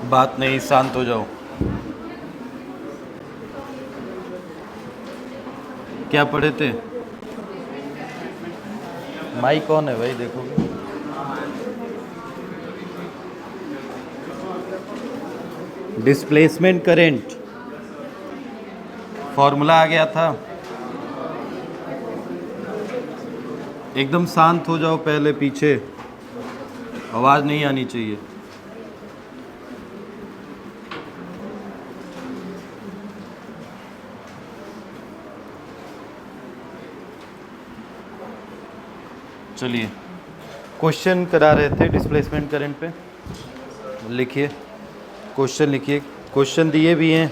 बात नहीं, शांत हो जाओ। क्या पढ़े थे? माइक कौन है भाई, देखो। डिस्प्लेसमेंट करंट फॉर्मूला आ गया था। एकदम शांत हो जाओ, पहले पीछे आवाज़ नहीं आनी चाहिए। चलिए, क्वेश्चन करा रहे थे डिस्प्लेसमेंट करंट पे। लिखिए, क्वेश्चन लिखिए। क्वेश्चन दिए भी हैं?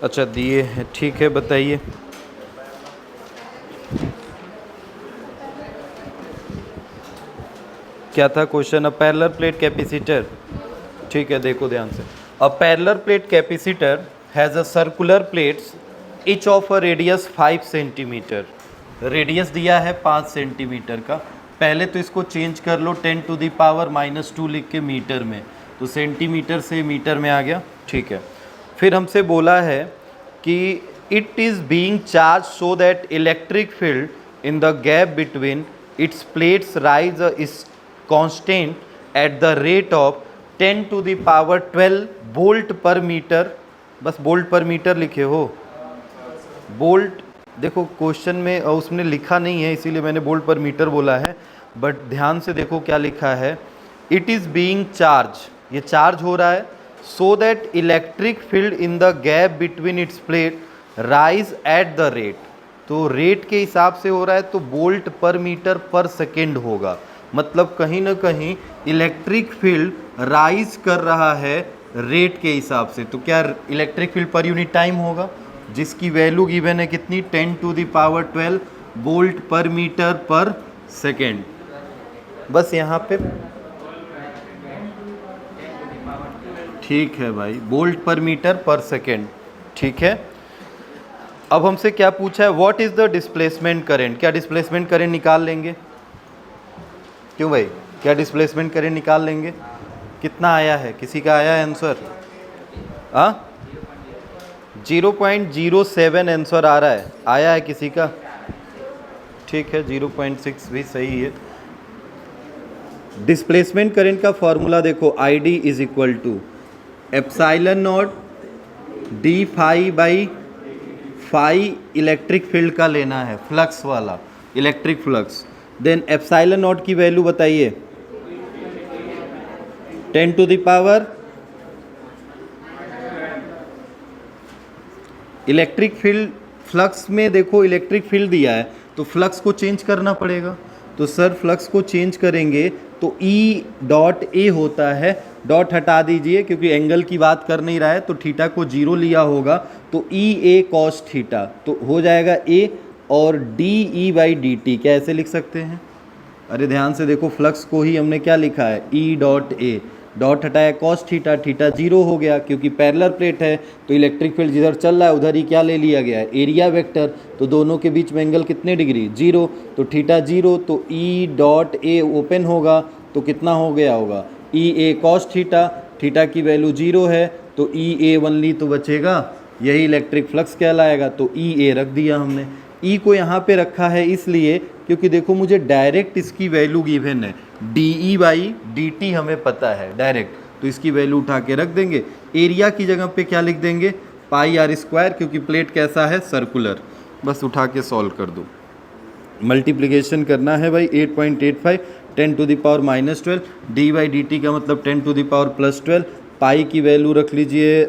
अच्छा, दिए हैं, ठीक है, बताइए। क्या था question? A parallel plate capacitor. ठीक है, देखो ध्यान से। A parallel plate capacitor has a circular plates each of a radius 5 centimetre. Radius दिया है 5 सेंटीमीटर का। पहले तो इसको चेंज कर लो 10⁻⁻² लिख के मीटर में, तो सेंटीमीटर से मीटर में आ गया। ठीक है, फिर हमसे बोला है कि it is being charge so that electric field in the gap between its plates rise is constant eight the rate of 10⁻12 volt पर मीटर। बस वोल्ट पर मीटर लिखे हो। वोल्ट देखो क्वेश्चन में उसने लिखा नहीं है, इसीलिए मैंने वोल्ट पर मीटर बोला है, बट ध्यान से देखो क्या लिखा है। इट इज़ बीइंग चार्ज, ये चार्ज हो रहा है, so that electric field in the gap between its plate rise eight the rate. तो रेट के हिसाब से हो रहा है, तो वोल्ट पर मीटर पर सेकेंड होगा। मतलब कहीं ना कहीं इलेक्ट्रिक फील्ड राइज कर रहा है रेट के हिसाब से। तो क्या electric field per unit time होगा, जिसकी वैल्यू गिवन है कितनी, 10⁻12 वोल्ट पर मीटर पर सेकेंड। बस यहाँ पे ठीक है भाई, वोल्ट पर मीटर पर सेकेंड। ठीक है, अब हमसे क्या पूछा है, what is the displacement current. क्या डिस्प्लेसमेंट करंट निकाल लेंगे? क्यों भाई, क्या डिस्प्लेसमेंट करंट निकाल लेंगे? कितना आया है, किसी का आया है आंसर? 0.07 आंसर आ रहा है, आया है किसी का? ठीक है, 0.6 भी सही है। डिस्प्लेसमेंट करंट का फॉर्मूला देखो, ID is equal to epsilon naught d phi by phi, electric field का लेना है, फ्लक्स वाला, electric flux. Then epsilon naught की वैल्यू बताइए, 10⁻, इलेक्ट्रिक फील्ड, फ्लक्स में देखो इलेक्ट्रिक फील्ड दिया है तो फ्लक्स को चेंज करना पड़ेगा। तो सर फ्लक्स को चेंज करेंगे तो E.A होता है, डॉट हटा दीजिए क्योंकि एंगल की बात कर नहीं रहा है, तो थीटा को 0 लिया होगा, तो EA cos थीटा तो हो जाएगा A, और DE/dt क्या ऐसे लिख सकते हैं? अरे ध्यान से देखो, फ्लक्स को ही हमने क्या लिखा है, E.A, डॉट हटाया cos थीटा, थीटा 0 हो गया क्योंकि पैरेलल प्लेट है, तो इलेक्ट्रिक फील्ड जिधर चल रहा है उधर ही क्या ले लिया गया है, एरिया वेक्टर। तो दोनों के बीच में एंगल कितने डिग्री, 0, तो थीटा 0, तो E.A ओपन होगा तो कितना हो गया होगा, EA cos थीटा, थीटा की वैल्यू 0 है तो EA ओनली तो बचेगा, यही इलेक्ट्रिक फ्लक्स कहलाएगा। तो EA रख दिया हमने। E को यहाँ पे रखा है इसलिए क्योंकि देखो मुझे डायरेक्ट इसकी वैल्यू गिवन है, DE/dt हमें पता है डायरेक्ट, तो इसकी वैल्यू उठा के रख देंगे। एरिया की जगह पे क्या लिख देंगे, πr², क्योंकि प्लेट कैसा है, सर्कुलर। बस उठा के सॉल्व कर दो। मल्टीप्लिकेशन करना है भाई, 8.85 10⁻⁻12 d/dt का मतलब 10⁻+12, पाई की वैल्यू रख लीजिए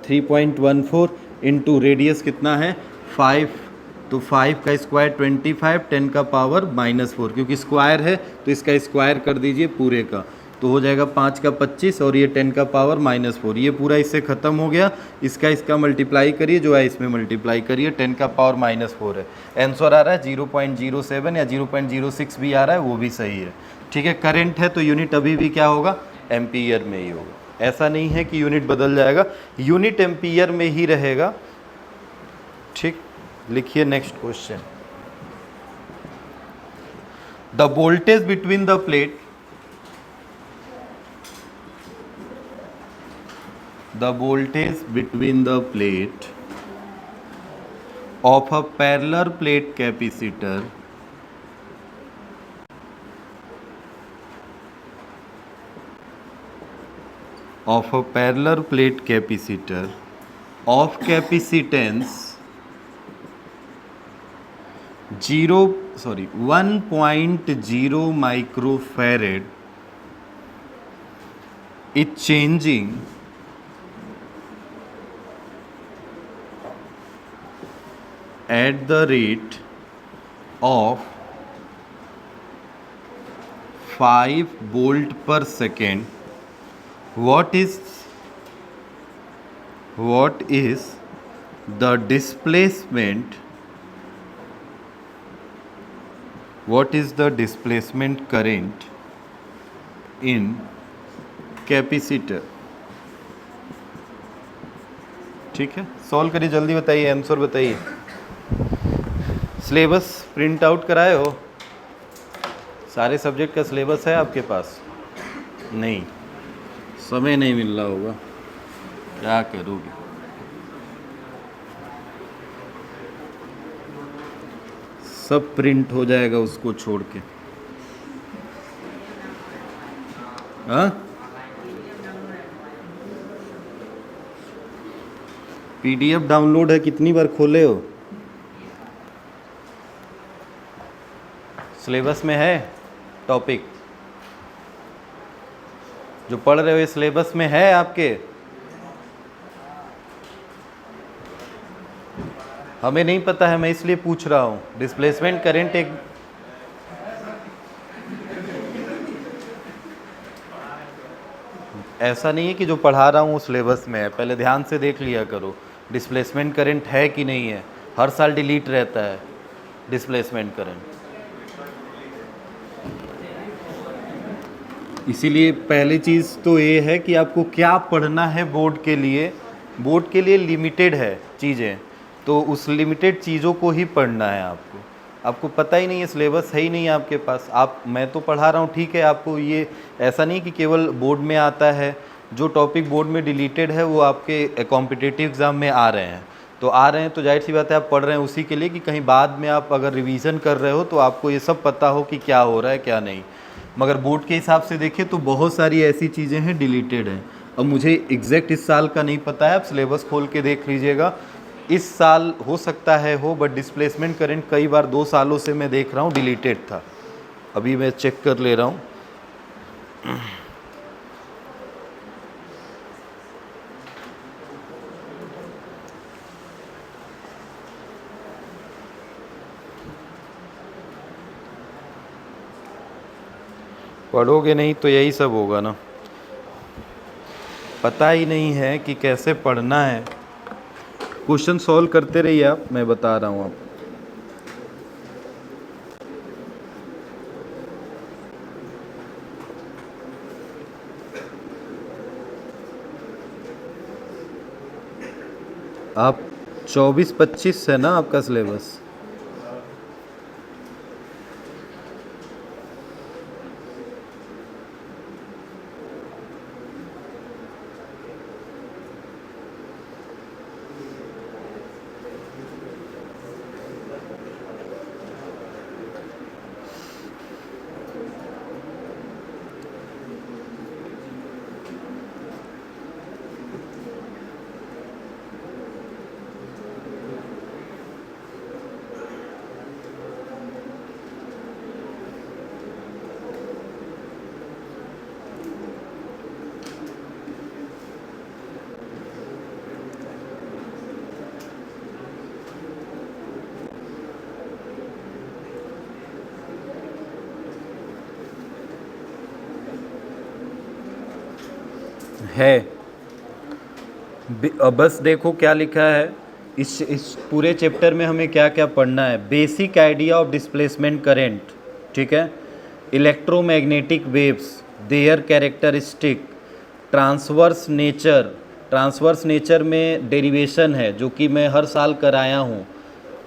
3.14 इंटू रेडियस कितना है 5, तो 5 का स्क्वायर 25, 10 का पावर -4, क्योंकि स्क्वायर है तो इसका स्क्वायर कर दीजिए पूरे का, तो हो जाएगा 5 का 25 और ये 10 का पावर -4, ये पूरा इससे ख़त्म हो गया। इसका मल्टीप्लाई करिए, जो है इसमें मल्टीप्लाई करिए, 10 का पावर -4 है। आंसर आ रहा है 0.07 या 0.06 भी आ रहा है, वो भी सही है। ठीक है, करंट है तो यूनिट अभी भी क्या होगा, एम्पियर में ही होगा। ऐसा नहीं है कि यूनिट बदल जाएगा, यूनिट एम्पियर में ही रहेगा। ठीक, लिखिए next question. The voltage between the plate, the voltage between the plate of a parallel plate capacitor of a parallel plate capacitor of capacitance 1.0 microfarad is changing at the rate of 5 volt per second, what is the displacement, current in capacitor? ठीक है, solve करिए, जल्दी बताइए, answer बताइए। Syllabus print out कराए हो? सारे subject का सिलेबस है आपके पास? नहीं, समय नहीं मिल रहा होगा, क्या करोगे? सब प्रिंट हो जाएगा उसको छोड़ के। हाँ, पीडीएफ डाउनलोड है, कितनी बार खोले हो? सिलेबस में है टॉपिक जो पढ़ रहे हो, ये सिलेबस में है आपके? हमें नहीं पता है, मैं इसलिए पूछ रहा हूँ। डिस्प्लेसमेंट करंट एक ऐसा नहीं है कि जो पढ़ा रहा हूँ वो सिलेबस में है, पहले ध्यान से देख लिया करो डिस्प्लेसमेंट करंट है कि नहीं है। हर साल डिलीट रहता है डिस्प्लेसमेंट करंट, इसीलिए पहली चीज़ तो ये है कि आपको क्या पढ़ना है बोर्ड के लिए। बोर्ड के लिए लिमिटेड है चीज़ें, तो उस लिमिटेड चीज़ों को ही पढ़ना है आपको। आपको पता ही नहीं है, सिलेबस है ही नहीं आपके पास। मैं तो पढ़ा रहा हूँ, ठीक है, आपको ये ऐसा नहीं कि केवल बोर्ड में आता है। जो टॉपिक बोर्ड में डिलीटेड है वो आपके कॉम्पिटिटिव एग्ज़ाम में आ रहे हैं, तो जाहिर सी बात है आप पढ़ रहे हैं उसी के लिए कि कहीं बाद में आप अगर रिवीजन कर रहे हो तो आपको ये सब पता हो कि क्या हो रहा है क्या नहीं। मगर बोर्ड के हिसाब से देखें तो बहुत सारी ऐसी चीज़ें हैं डिलीटेड हैं। अब मुझे एग्जैक्ट इस साल का नहीं पता है, आप सिलेबस खोल के देख लीजिएगा। इस साल हो सकता है हो, बट डिस्प्लेसमेंट करंट कई बार 2 सालों से मैं देख रहा हूँ डिलीटेड था। अभी मैं चेक कर ले रहा हूँ। पढ़ोगे नहीं तो यही सब होगा ना, पता ही नहीं है कि कैसे पढ़ना है। क्वेश्चन सॉल्व करते रहिए आप, मैं बता रहा हूँ आप 24-25 है ना आपका सिलेबस? है। बस देखो क्या लिखा है इस पूरे चैप्टर में हमें क्या क्या पढ़ना है। Basic idea of displacement current, ठीक है, electromagnetic waves, there characteristic, transverse nature, transverse nature में डेरिवेशन है जो कि मैं हर साल कराया हूँ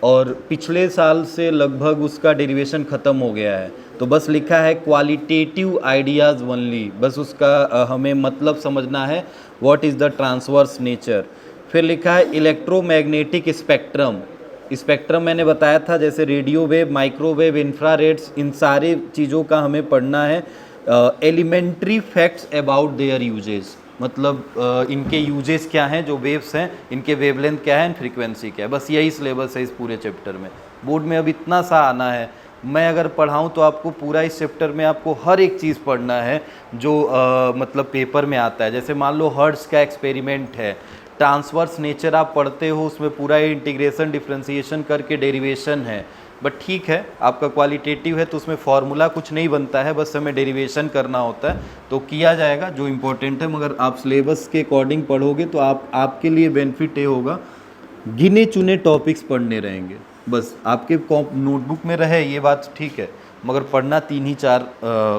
और पिछले साल से लगभग उसका डेरिवेशन ख़त्म हो गया है। तो बस लिखा है क्वालिटेटिव आइडियाज़ ओनली, बस उसका हमें मतलब समझना है what is the transverse nature. फिर लिखा है इलेक्ट्रोमैग्नेटिक स्पेक्ट्रम, स्पेक्ट्रम मैंने बताया था जैसे रेडियो वेव, माइक्रोवेव, इंफ्रारेड्स, इन सारे चीज़ों का हमें पढ़ना है। Elementary facts about their uses, मतलब इनके यूजेस क्या हैं, जो वेव्स हैं इनके वेवलेंथ क्या है, फ्रीक्वेंसी क्या है, बस यही सिलेबस है इस पूरे चैप्टर में। बोर्ड में अब इतना सा आना है, मैं अगर पढ़ाऊँ तो आपको पूरा इस चैप्टर में आपको हर एक चीज़ पढ़ना है जो मतलब पेपर में आता है। जैसे मान लो हर्ट्ज़ का एक्सपेरिमेंट है, ट्रांसवर्स नेचर आप पढ़ते हो, उसमें पूरा इंटीग्रेशन डिफ्रेंसिएशन करके डेरिवेशन है। बट ठीक है, आपका क्वालिटेटिव है तो उसमें फार्मूला कुछ नहीं बनता है, बस हमें डेरिवेशन करना होता है तो किया जाएगा जो इम्पोर्टेंट है। मगर आप सिलेबस के अकॉर्डिंग पढ़ोगे तो आपके लिए बेनिफिट ये होगा, गिने चुने टॉपिक्स पढ़ने रहेंगे, बस आपके नोटबुक में रहे ये बात ठीक है, मगर पढ़ना 3 ही 4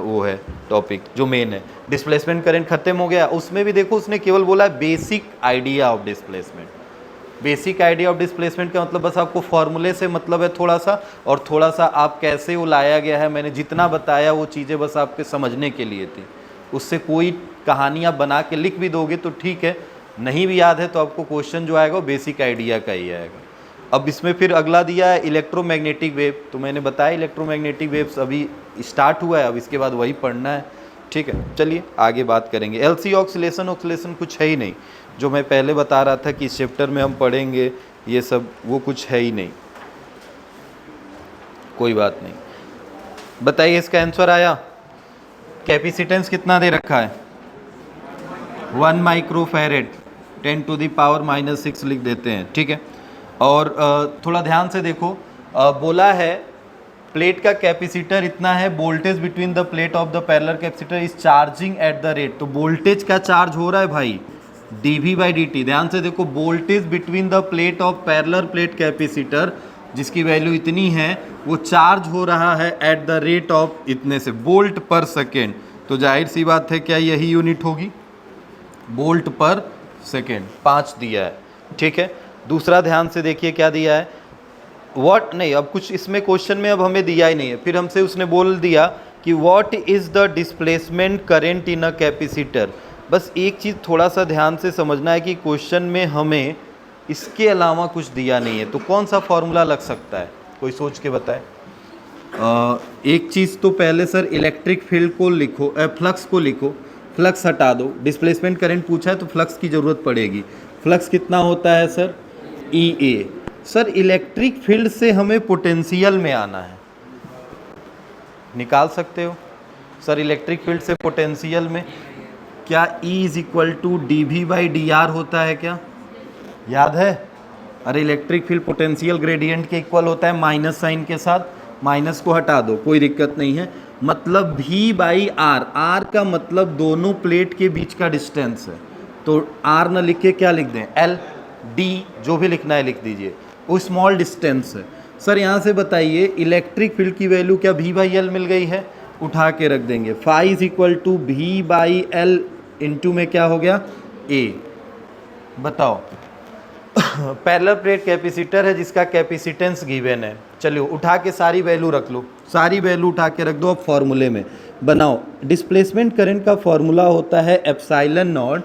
वो है टॉपिक जो मेन है। डिस्प्लेसमेंट करंट खत्म हो गया, उसमें भी देखो उसने केवल बोला basic idea of displacement. Basic idea of displacement का मतलब बस आपको फॉर्मूले से मतलब है थोड़ा सा, और थोड़ा सा आप कैसे वो लाया गया है, मैंने जितना बताया वो चीज़ें बस आपके समझने के लिए थी। उससे कोई कहानी आप बना के लिख भी दोगे तो ठीक है, नहीं भी याद है तो आपको क्वेश्चन जो आएगा वो बेसिक आइडिया का ही आएगा। अब इसमें फिर अगला दिया है इलेक्ट्रोमैग्नेटिक वेव, तो मैंने बताया इलेक्ट्रोमैग्नेटिक वेव्स अभी स्टार्ट हुआ है, अब इसके बाद वही पढ़ना है। ठीक है, चलिए आगे बात करेंगे। एलसी ऑक्सीलेशन, ऑक्सीलेशन कुछ है ही नहीं, जो मैं पहले बता रहा था कि इस चैप्टर में हम पढ़ेंगे ये सब, वो कुछ है ही नहीं, कोई बात नहीं। बताइए इसका आंसर आया। कैपेसिटेंस कितना दे रखा है, 1 माइक्रोफैरेड, 10⁻⁻⁶ लिख देते हैं, ठीक है। और थोड़ा ध्यान से देखो, बोला है प्लेट का कैपेसिटर इतना है, voltage between the plate of the parallel capacitor is charging eight the rate, तो वोल्टेज का चार्ज हो रहा है भाई dV/dt। ध्यान से देखो, voltage between the plate of parallel plate capacitor जिसकी वैल्यू इतनी है, वो चार्ज हो रहा है एट द रेट ऑफ इतने से वोल्ट पर सेकेंड। तो जाहिर सी बात है क्या यही यूनिट होगी, वोल्ट पर सेकेंड, 5 दिया है, ठीक है। दूसरा ध्यान से देखिए क्या दिया है, व्हाट नहीं, अब कुछ इसमें क्वेश्चन में अब हमें दिया ही नहीं है, फिर हमसे उसने बोल दिया कि what is the displacement current in a capacitor. बस एक चीज़ थोड़ा सा ध्यान से समझना है कि क्वेश्चन में हमें इसके अलावा कुछ दिया नहीं है, तो कौन सा फॉर्मूला लग सकता है, कोई सोच के बताए। एक चीज़ तो पहले सर इलेक्ट्रिक फील्ड को लिखो, फ्लक्स को लिखो, फ्लक्स हटा दो, डिस्प्लेसमेंट करंट पूछा है तो फ्लक्स की ज़रूरत पड़ेगी। फ्लक्स कितना होता है sir, EA। Sir electric field से हमें पोटेंशियल में आना है, निकाल सकते हो सर इलेक्ट्रिक फील्ड से पोटेंशियल में, क्या E = dV/dr होता है क्या, याद है। अरे इलेक्ट्रिक फील्ड पोटेंशियल ग्रेडियंट के इक्वल होता है माइनस साइन के साथ, माइनस को हटा दो कोई दिक्कत नहीं है, मतलब V/r, r का मतलब दोनों प्लेट के बीच का डिस्टेंस है, तो r न लिख के क्या लिख दें, L, D, जो भी लिखना है लिख दीजिए, वो स्मॉल डिस्टेंस है। सर यहाँ से बताइए इलेक्ट्रिक फील्ड की वैल्यू क्या V/L मिल गई है, उठा के रख देंगे, फाई = V/L इंटू में क्या हो गया A। बताओ पैरेलल प्लेट कैपेसिटर है जिसका कैपेसिटेंस गिवन है, चलिए उठा के सारी वैल्यू रख लो, सारी वैल्यू उठा के रख दो, अब फॉर्मूले में बनाओ। डिस्प्लेसमेंट करंट का फॉर्मूला होता है ε0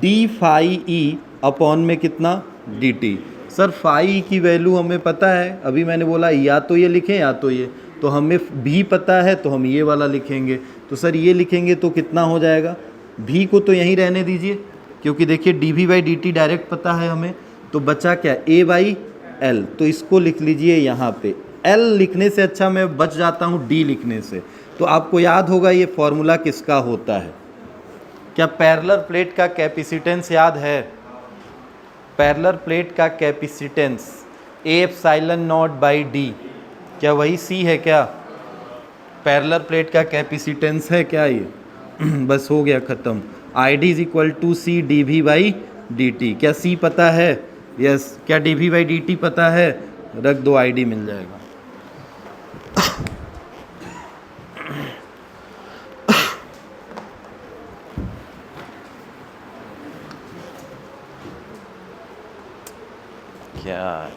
d∅e अपॉन में कितना dt। सर फाई की वैल्यू हमें पता है, अभी मैंने बोला या तो ये लिखें या तो ये, तो हमें भी पता है तो हम ये वाला लिखेंगे, तो सर ये लिखेंगे तो कितना हो जाएगा, भी को तो यहीं रहने दीजिए क्योंकि देखिए dV/dt डायरेक्ट पता है हमें, तो बचा क्या A/L, तो इसको लिख लीजिए यहाँ पे, L लिखने से अच्छा मैं बच जाता हूँ D लिखने से। तो आपको याद होगा ये फॉर्मूला किसका होता है, क्या पैरेलल प्लेट का कैपेसिटेंस याद है, पैरेलल प्लेट का कैपेसिटेंस A∈0/d, क्या वही C है क्या, पैरेलल प्लेट का कैपेसिटेंस है क्या ये बस हो गया ख़त्म। ID = C dV/dt, क्या C पता है, यस, क्या dV/dt पता है, रख दो ID मिल जाएगा। क्या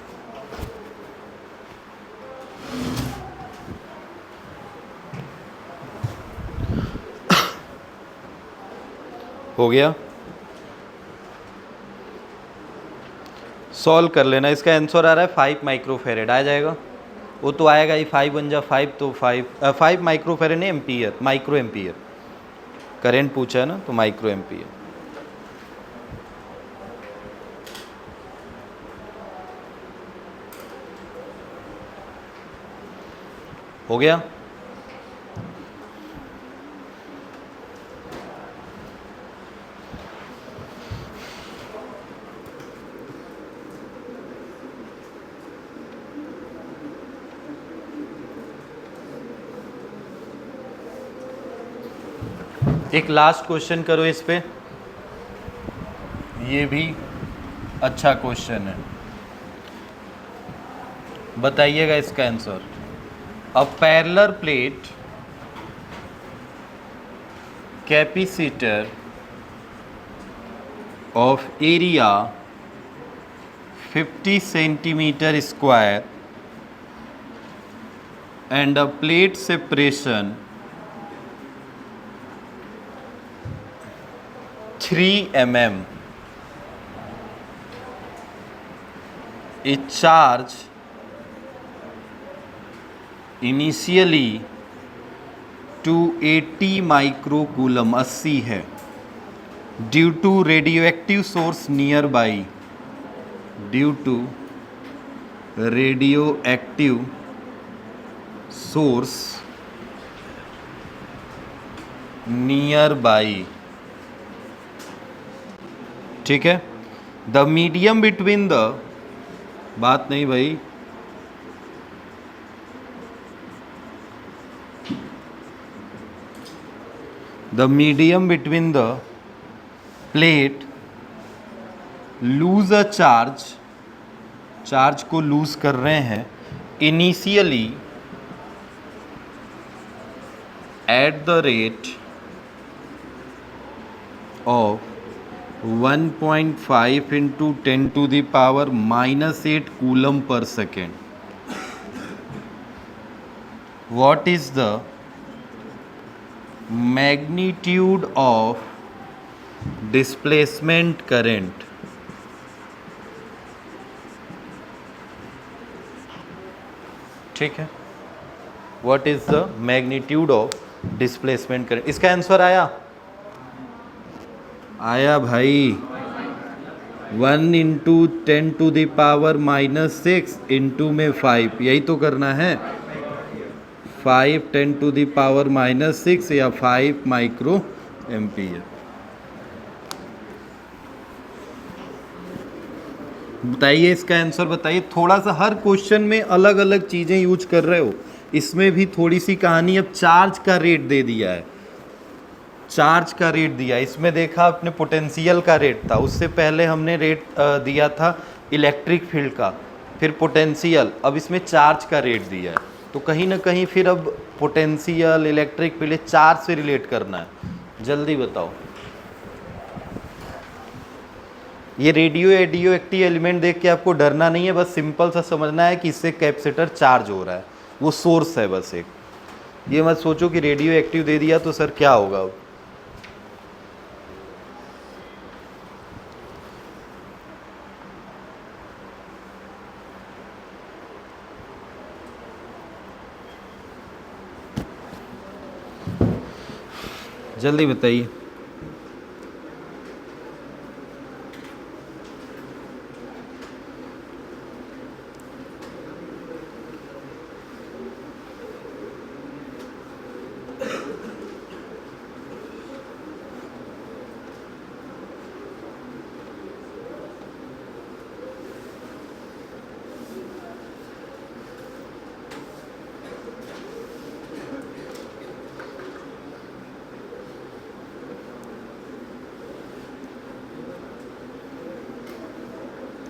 हो गया? सॉल्व कर लेना। इसका आंसर आ रहा है 5 माइक्रोफेरेड आ जाएगा। वो तो आएगा ही, 5 बन जा 5 तो 5 माइक्रोफेरेड नहीं, एम्पियर, माइक्रो एम्पियर करेंट पूछा है ना, तो माइक्रो एम्पियर। हो गया? एक लास्ट क्वेश्चन करो इस पे, ये भी अच्छा क्वेश्चन है, बताइएगा इसका answer. A parallel plate capacitor of area 50 centimetre square and a plate separation 3 mm is charged initially to 80 microcoulomb 80 है, due to radioactive source nearby, due to radioactive source nearby, ठीक है। द मीडियम बिटवीन द, बात नहीं भाई, the medium between the plate lose a charge, charge को loose कर रहे हैं initially at the rate of 1.5 into 10 to the power -8 coulomb per second. What is the magnitude of displacement current? ठीक है, What is the magnitude of displacement current? इसका answer आया? आया भाई, 1 into 10 to the power -6 into में 5, यही तो करना है। 5 10 to the power -6 या 5 माइक्रो एम्पियर। बताइए इसका आंसर बताइए। थोड़ा सा हर क्वेश्चन में अलग अलग चीज़ें यूज कर रहे हो, इसमें भी थोड़ी सी कहानी। अब चार्ज का रेट दे दिया है, चार्ज का रेट दिया, इसमें देखा आपने पोटेंशियल का रेट था, उससे पहले हमने रेट दिया था इलेक्ट्रिक फील्ड का, फिर पोटेंशियल, अब इसमें चार्ज का रेट दिया है। तो कहीं ना कहीं फिर अब पोटेंशियल, इलेक्ट्रिक फील्ड, चार्ज से रिलेट करना है। जल्दी बताओ। ये रेडियो एक्टिव एलिमेंट देख के आपको डरना नहीं है, बस सिंपल सा समझना है कि इससे कैपेसिटर चार्ज हो रहा है, वो सोर्स है बस एक। ये मत सोचो कि रेडियो एक्टिव दे दिया तो सर क्या होगा अब। जल्दी बताइए।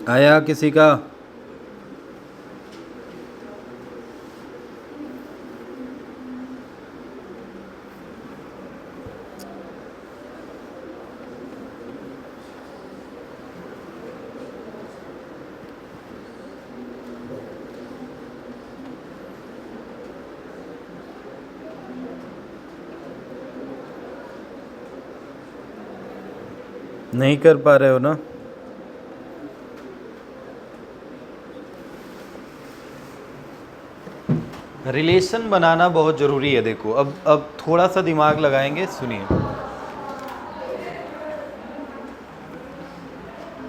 आया किसी का? नहीं कर पा रहे हो ना? रिलेशन बनाना बहुत ज़रूरी है। देखो अब थोड़ा सा दिमाग लगाएंगे, सुनिए।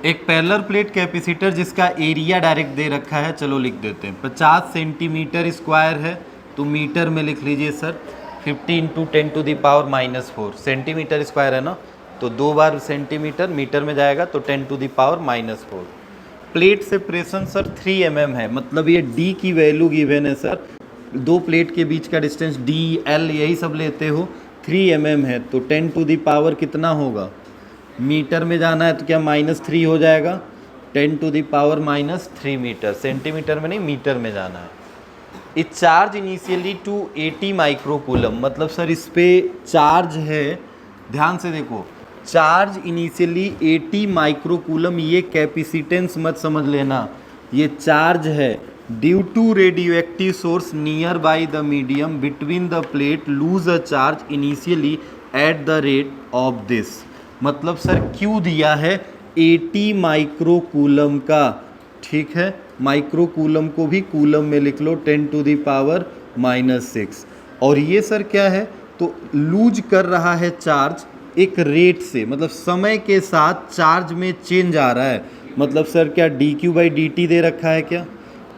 एक पैरेलल प्लेट कैपेसिटर जिसका एरिया डायरेक्ट दे रखा है, चलो लिख देते हैं 50 सेंटीमीटर स्क्वायर है, तो मीटर में लिख लीजिए सर 50 इंटू 10⁻⁻⁴ सेंटीमीटर स्क्वायर है ना, तो 2 बार सेंटीमीटर मीटर में जाएगा तो 10⁻⁻⁴। प्लेट सेपरेशन सर 3 mm है, मतलब ये d की वैल्यू गिवन है सर, दो प्लेट के बीच का डिस्टेंस d l यही सब लेते हो, 3 mm है, तो 10⁻⁻ कितना होगा, मीटर में जाना है तो क्या -3 हो जाएगा, 10⁻⁻³ मीटर, सेंटीमीटर में नहीं मीटर में जाना है। It charge initially to 80 microcoulomb, मतलब सर इस पे चार्ज है, ध्यान से देखो, चार्ज इनिशियली 80 माइक्रोकूलम, ये कैपेसिटेंस मत समझ लेना, ये चार्ज है। Due to radioactive source nearby the medium between the plate lose a charge initially at the rate of this, मतलब सर क्यू दिया है 80 माइक्रोकूलम का, ठीक है, माइक्रोकूलम को भी कूलम में लिख लो 10⁻⁻⁶। और ये सर क्या है, तो लूज कर रहा है चार्ज एक रेट से, मतलब समय के साथ चार्ज में चेंज आ रहा है, मतलब सर क्या dQ/dt दे रखा है, क्या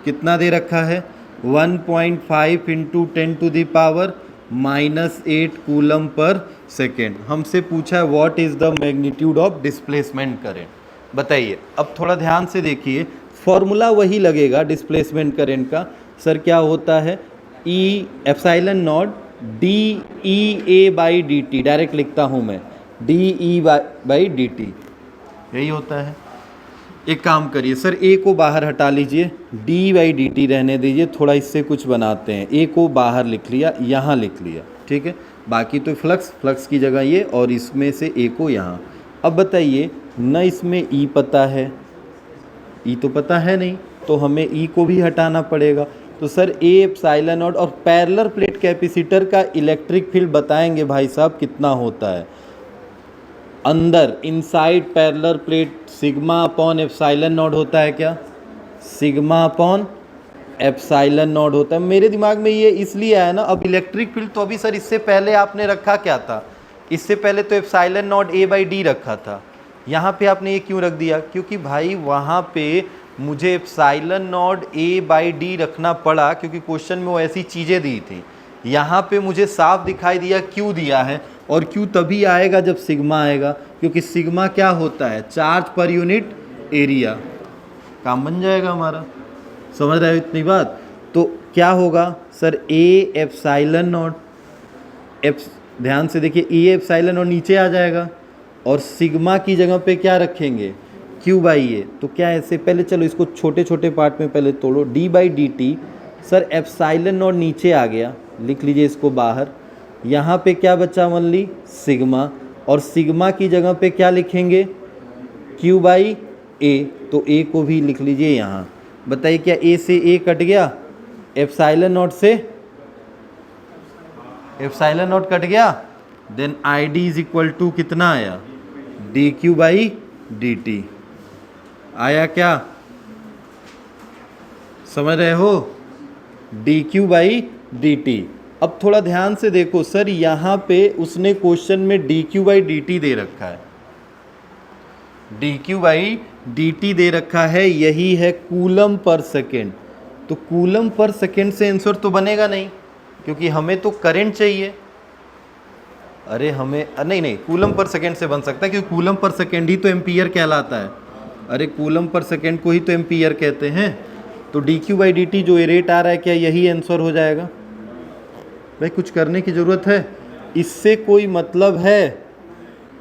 कितना दे रखा है 1.5 इंटू 10⁻⁻⁸ कूलम पर सेकेंड। हमसे पूछा है what is the magnitude of displacement current, बताइए। अब थोड़ा ध्यान से देखिए, फॉर्मूला वही लगेगा डिस्प्लेसमेंट करेंट का, सर क्या होता है E epsilon not dEA/dt, direct लिखता हूँ मैं dE/dt, यही होता है। एक काम करिए सर, A को बाहर हटा लीजिए, dE/dt रहने दीजिए, थोड़ा इससे कुछ बनाते हैं, A को बाहर लिख लिया, यहाँ लिख लिया, ठीक है, बाकी तो फ्लक्स की जगह ये, और इसमें से A को यहाँ। अब बताइए न इसमें E पता है, E तो पता है नहीं, तो हमें E को भी हटाना पड़ेगा, तो सर A एप्सिलॉन नॉट, और पैरेलल प्लेट कैपेसिटर का इलेक्ट्रिक फील्ड बताएंगे भाई साहब कितना होता है, अंदर inside parallel plate sigma upon epsilon not होता है, क्या सिग्मा अपॉन एप्सिलॉन नॉट होता है। मेरे दिमाग में ये इसलिए आया ना, अब इलेक्ट्रिक फील्ड तो अभी सर इससे पहले आपने रखा क्या था, इससे पहले तो एप्सिलॉन नॉट A/d रखा था, यहाँ पे आपने ये क्यों रख दिया, क्योंकि भाई वहाँ पे मुझे एप्सिलॉन नॉट A/d रखना पड़ा, क्योंकि क्वेश्चन में वो ऐसी चीज़ें दी थी। यहाँ पे मुझे साफ दिखाई दिया क्यू दिया है, और क्यू तभी आएगा जब सिग्मा आएगा, क्योंकि सिग्मा क्या होता है, चार्ज पर यूनिट एरिया। काम बन जाएगा हमारा, समझ रहे हो इतनी बात। तो क्या होगा सर A एप्सिलॉन नॉट, ध्यान से देखिए E एप्सिलॉन नॉट नीचे आ जाएगा, और सिग्मा की जगह पे क्या रखेंगे Q/A, तो क्या ऐसे, पहले चलो इसको छोटे छोटे पार्ट में पहले तोड़ो, d/dt, सर एप्सिलॉन नॉट नीचे आ गया, लिख लीजिए इसको बाहर, यहाँ पे क्या बचा ओनली सिग्मा, और सिग्मा की जगह पे क्या लिखेंगे Q/A, तो A को भी लिख लीजिए यहाँ। बताइए क्या A से A कट गया, एप्सिलॉन नॉट से एप्सिलॉन नॉट कट गया, then ID is equal to कितना आया dQ/dt आया, क्या समझ रहे हो, dQ/dt। अब थोड़ा ध्यान से देखो सर, यहाँ पे उसने क्वेश्चन में dQ/dt दे रखा है, dQ/dt दे रखा है, यही है कूलम पर सेकेंड, तो कूलम पर सेकेंड से आंसर तो बनेगा नहीं, क्योंकि हमें तो करंट चाहिए। अरे हमें नहीं कूलम पर सेकेंड से बन सकता है, क्योंकि कूलम पर सेकेंड ही तो एम्पियर कहलाता है, अरे कूलम पर सेकेंड को ही तो एम्पियर कहते हैं। तो dQ/dt जो रेट आ रहा है, क्या यही आंसर हो जाएगा भाई, कुछ करने की ज़रूरत है, इससे कोई मतलब है,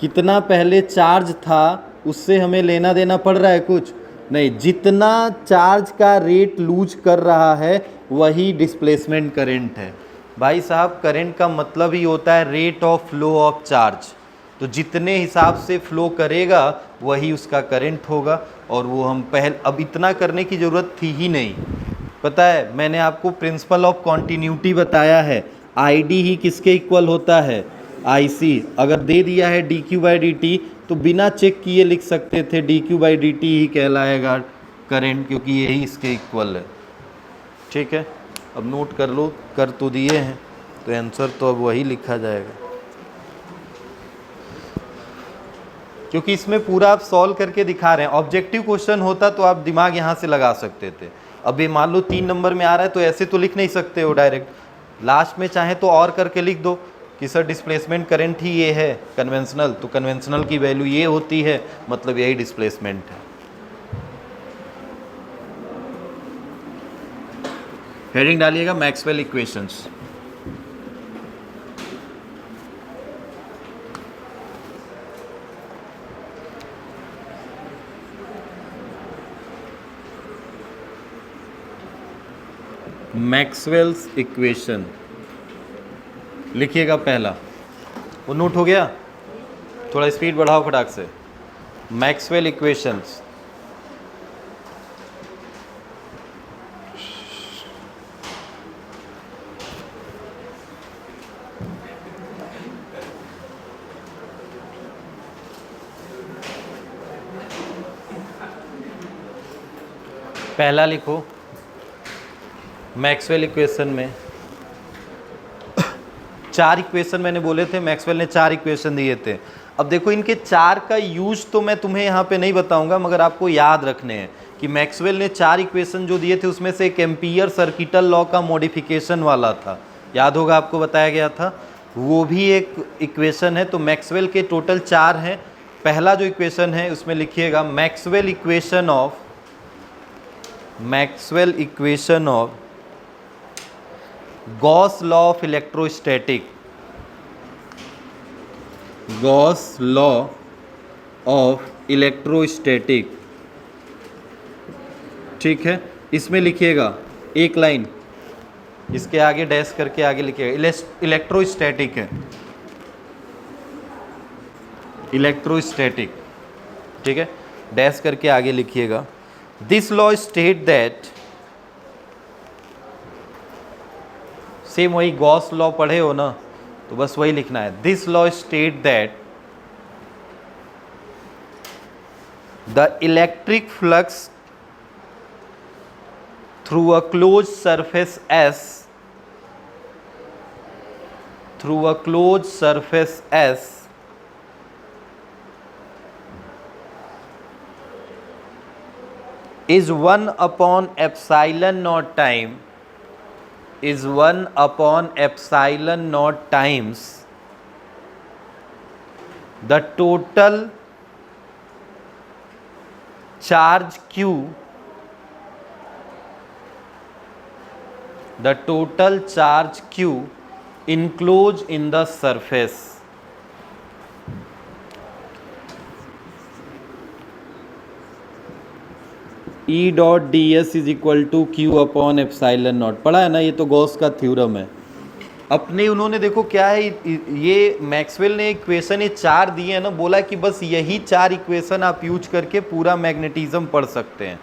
कितना पहले चार्ज था उससे हमें लेना देना पड़ रहा है कुछ नहीं, जितना चार्ज का रेट लूज कर रहा है वही डिस्प्लेसमेंट करंट है। भाई साहब करंट का मतलब ही होता है rate of flow of charge, तो जितने हिसाब से फ्लो करेगा वही उसका करंट होगा, और वो हम अब इतना करने की ज़रूरत थी ही नहीं। पता है मैंने आपको प्रिंसिपल ऑफ कॉन्टिन्यूटी बताया है, ID ही किसके इक्वल होता है, IC अगर दे दिया है dq/dt तो बिना चेक किए लिख सकते थे dq/dt ही कहलाएगा करंट, क्योंकि यही इसके इक्वल है। ठीक है, अब नोट कर लो, कर तो दिए हैं तो आंसर तो अब वही लिखा जाएगा, क्योंकि इसमें पूरा आप सॉल्व करके दिखा रहे हैं। ऑब्जेक्टिव क्वेश्चन होता तो आप दिमाग यहाँ से लगा सकते थे। अब ये मान लो 3 नंबर में आ रहा है तो ऐसे तो लिख नहीं सकते हो डायरेक्ट, लास्ट में चाहे तो और करके लिख दो कि सर डिस्प्लेसमेंट करंट ही ये है कन्वेंशनल, तो कन्वेंशनल की वैल्यू ये होती है, मतलब यही डिस्प्लेसमेंट है। हेडिंग डालिएगा मैक्सवेल इक्वेशंस। मैक्सवेल्स इक्वेशन लिखिएगा पहला, वो नोट हो गया? थोड़ा स्पीड बढ़ाओ फटाक से। मैक्सवेल इक्वेशंस, पहला लिखो। मैक्सवेल इक्वेशन में 4 इक्वेशन मैंने बोले थे, मैक्सवेल ने 4 इक्वेशन दिए थे। अब देखो इनके 4 का यूज तो मैं तुम्हें यहाँ पे नहीं बताऊंगा, मगर आपको याद रखने हैं कि मैक्सवेल ने 4 इक्वेशन जो दिए थे उसमें से एक एम्पियर सर्किटल लॉ का मॉडिफिकेशन वाला था, याद होगा आपको बताया गया था, वो भी एक इक्वेशन है। तो मैक्सवेल के टोटल 4 हैं। पहला जो इक्वेशन है उसमें लिखिएगा Maxwell equation of Gauss law of electrostatic, Gauss law of electrostatic. ठीक है, इसमें लिखिएगा एक लाइन, इसके आगे डैश करके आगे लिखिएगा इलेक्ट्रोस्टैटिक है, इलेक्ट्रोस्टैटिक। ठीक है, डैश करके आगे लिखिएगा this law state that, same वही गॉस लॉ पढ़े हो ना, तो बस वही लिखना है। This law state that the electric flux through a close surface S, through a closed surface S is 1 upon epsilon naught time, is 1 upon epsilon naught times the total charge Q, the total charge Q enclosed in the surface। E dot d s is equal to Q upon epsilon naught, पढ़ा है ना, ये तो Gauss का theorem है। अपने उन्होंने देखो क्या है, ये मैक्सवेल ने इक्वेशन ये 4 दिए हैं ना, बोला कि बस यही 4 इक्वेशन आप यूज करके पूरा मैग्नेटिज्म पढ़ सकते हैं।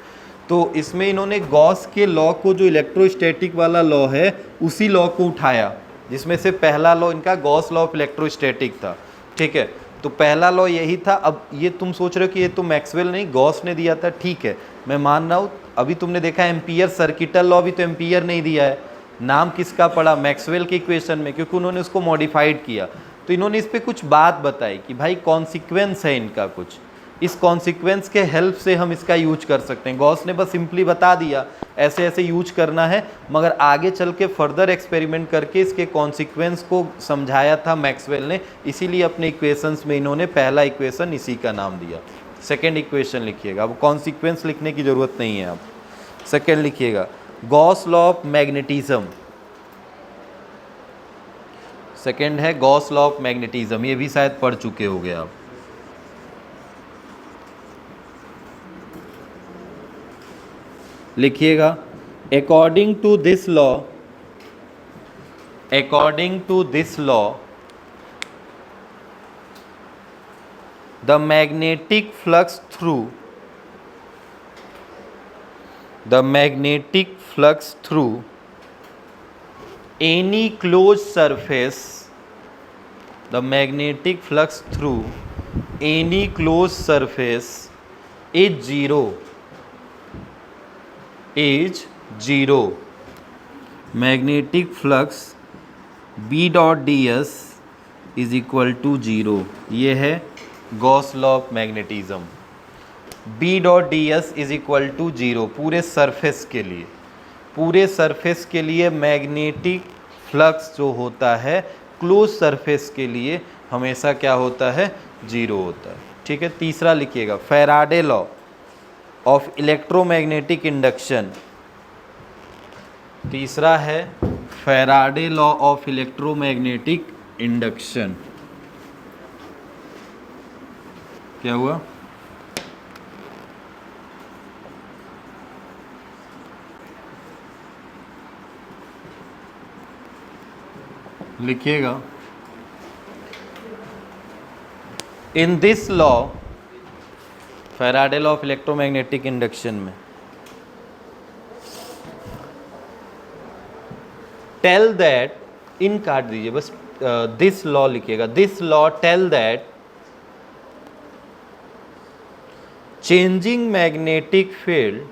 तो इसमें इन्होंने गॉस के लॉ को, जो इलेक्ट्रोस्टैटिक वाला लॉ है, उसी लॉ को उठाया, जिसमें से पहला लॉ इनका गॉस लॉ ऑफ इलेक्ट्रोस्टैटिक था। ठीक है, तो पहला लॉ यही था। अब ये तुम सोच रहे हो कि ये तो मैक्सवेल नहीं गॉस ने दिया था, ठीक है मैं मान रहा हूँ। अभी तुमने देखा एम्पियर सर्किटल लॉ भी तो एम्पियर नहीं दिया है, नाम किसका पड़ा, मैक्सवेल के इक्वेशन में, क्योंकि उन्होंने उसको मॉडिफाइड किया। तो इन्होंने इस पर कुछ बात बताई कि भाई कॉन्सिक्वेंस है इनका कुछ, इस कॉन्सिक्वेंस के हेल्प से हम इसका यूज कर सकते हैं। गॉस ने बस सिंपली बता दिया ऐसे ऐसे यूज करना है, मगर आगे चल के फर्दर एक्सपेरिमेंट करके इसके कॉन्सिक्वेंस को समझाया था मैक्सवेल ने, इसीलिए अपने इक्वेशंस में इन्होंने पहला इक्वेशन इसी का नाम दिया। सेकेंड इक्वेशन लिखिएगा, अब कॉन्सिक्वेंस लिखने की ज़रूरत नहीं है, आप सेकेंड लिखिएगा Gauss law of magnetism. Second है गॉस लॉ ऑफ मैग्नेटिज्म, ये भी शायद पढ़ चुके होंगे आप। लिखिएगा according to this law, according to this law the magnetic flux through, the magnetic flux through any closed surface, the magnetic flux through any close surface is zero. Magnetic flux B dot d s is equal to zero. ये है Gauss law of magnetism. B dot d s is equal to zero पूरे surface के लिए। पूरे surface के लिए magnetic flux जो होता है क्लोज सरफेस के लिए हमेशा क्या होता है, जीरो होता है। ठीक है, तीसरा लिखिएगा Faraday law of electromagnetic induction. तीसरा है Faraday law of electromagnetic induction. क्या हुआ? लिखिएगा in this law, Faraday law of electromagnetic induction में टेल दैट, इन काट दीजिए बस, दिस लॉ लिखिएगा। This law tell that changing magnetic field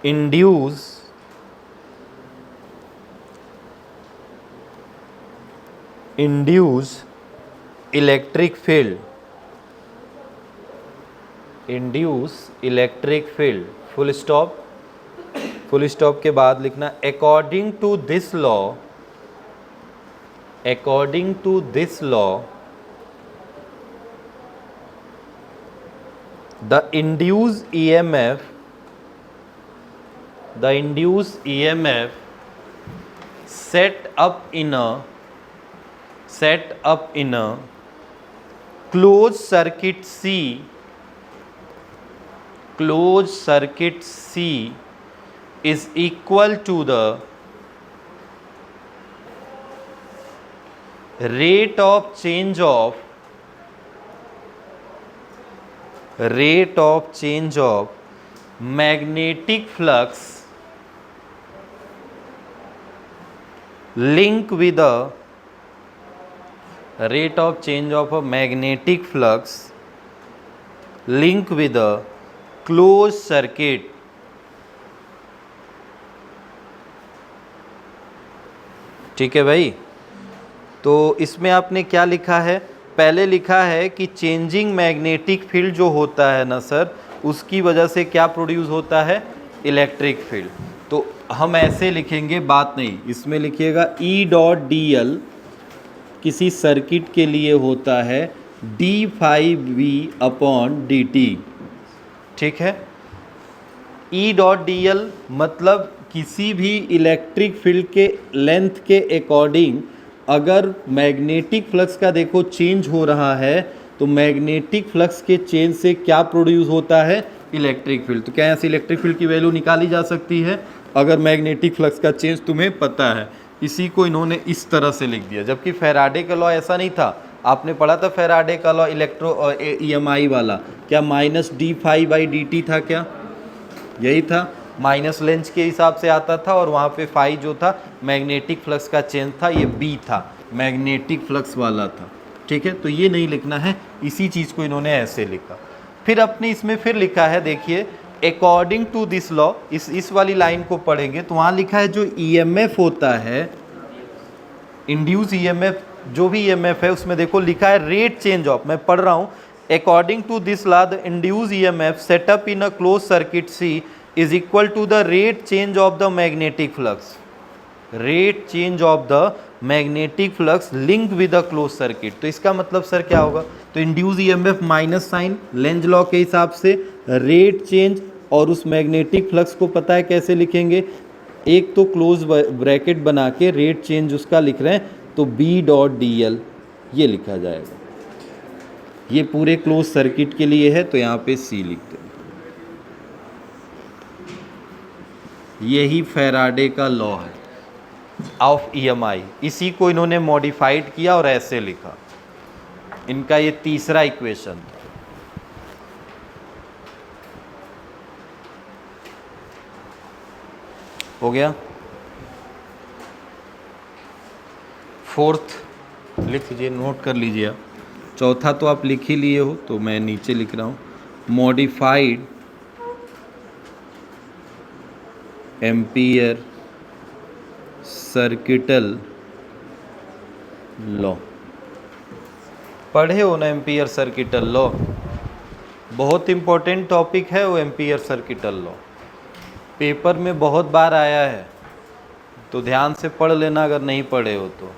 induce electric field, full stop. Full stop के बाद लिखना according to this law the induced EMF set up in a closed circuit C is equal to the rate of change of magnetic flux link with the rate of change of a magnetic flux link with a closed circuit। ठीक है भाई, तो इसमें आपने क्या लिखा है? पहले लिखा है कि चेंजिंग मैग्नेटिक फील्ड जो होता है ना सर, उसकी वजह से क्या प्रोड्यूस होता है, इलेक्ट्रिक फील्ड। तो हम ऐसे लिखेंगे, बात नहीं, इसमें लिखिएगा E डॉट डी एल किसी सर्किट के लिए होता है d∅v अपॉन dt। ठीक है, E डॉट डी एल मतलब किसी भी इलेक्ट्रिक फील्ड के लेंथ के अकॉर्डिंग अगर मैग्नेटिक फ्लक्स का देखो चेंज हो रहा है तो मैग्नेटिक फ्लक्स के चेंज से क्या प्रोड्यूस होता है, इलेक्ट्रिक फील्ड। तो क्या यहाँ से इलेक्ट्रिक फील्ड की वैल्यू निकाली जा सकती है अगर मैग्नेटिक फ्लक्स का चेंज तुम्हें पता है। इसी को इन्होंने इस तरह से लिख दिया, जबकि फैराडे का लॉ ऐसा नहीं था। आपने पढ़ा था फैराडे का लॉ EMI वाला, क्या -d∅dt था, क्या यही था? माइनस लेंथ के हिसाब से आता था और वहाँ पे फाई जो था मैग्नेटिक फ्लक्स का चेंज था, ये B था, मैग्नेटिक फ्लक्स वाला था। ठीक है, तो ये नहीं लिखना है, इसी चीज़ को इन्होंने ऐसे लिखा। फिर अपने इसमें फिर लिखा है, देखिए अकॉर्डिंग टू दिस लॉ, इस वाली लाइन को पढ़ेंगे तो वहाँ लिखा है जो EMF होता है, इंड्यूस EMF, जो भी EMF है उसमें देखो लिखा है रेट चेंज ऑफ, मैं पढ़ रहा हूँ, according to this law the induce EMF set up in a close circuit C is equal to the rate change of the magnetic flux, rate change of the magnetic flux link with a close circuit. तो इसका मतलब sir क्या होगा, तो induce EMF minus sign Lenz law के हिसाब से rate change, और उस मैग्नेटिक फ्लक्स को पता है कैसे लिखेंगे, एक तो क्लोज ब्रैकेट बना के रेट चेंज उसका लिख रहे हैं तो B डॉट डी एल ये लिखा जाएगा। ये पूरे क्लोज सर्किट के लिए है तो यहाँ पे C लिखते हैं। यही फैराडे का लॉ है ऑफ EMI, इसी को इन्होंने मॉडिफाइड किया और ऐसे लिखा। इनका ये तीसरा इक्वेशन था। हो गया। फोर्थ लिख लीजिए, नोट कर लीजिए आप। चौथा तो आप लिख ही लिए हो, तो मैं नीचे लिख रहा हूँ, मॉडिफाइड एम्पियर सर्किटल लॉ। पढ़े हो ना एम्पियर सर्किटल लॉ? बहुत इम्पोर्टेंट टॉपिक है वो एम्पियर सर्किटल लॉ, पेपर में बहुत बार आया है, तो ध्यान से पढ़ लेना अगर नहीं पढ़े हो तो।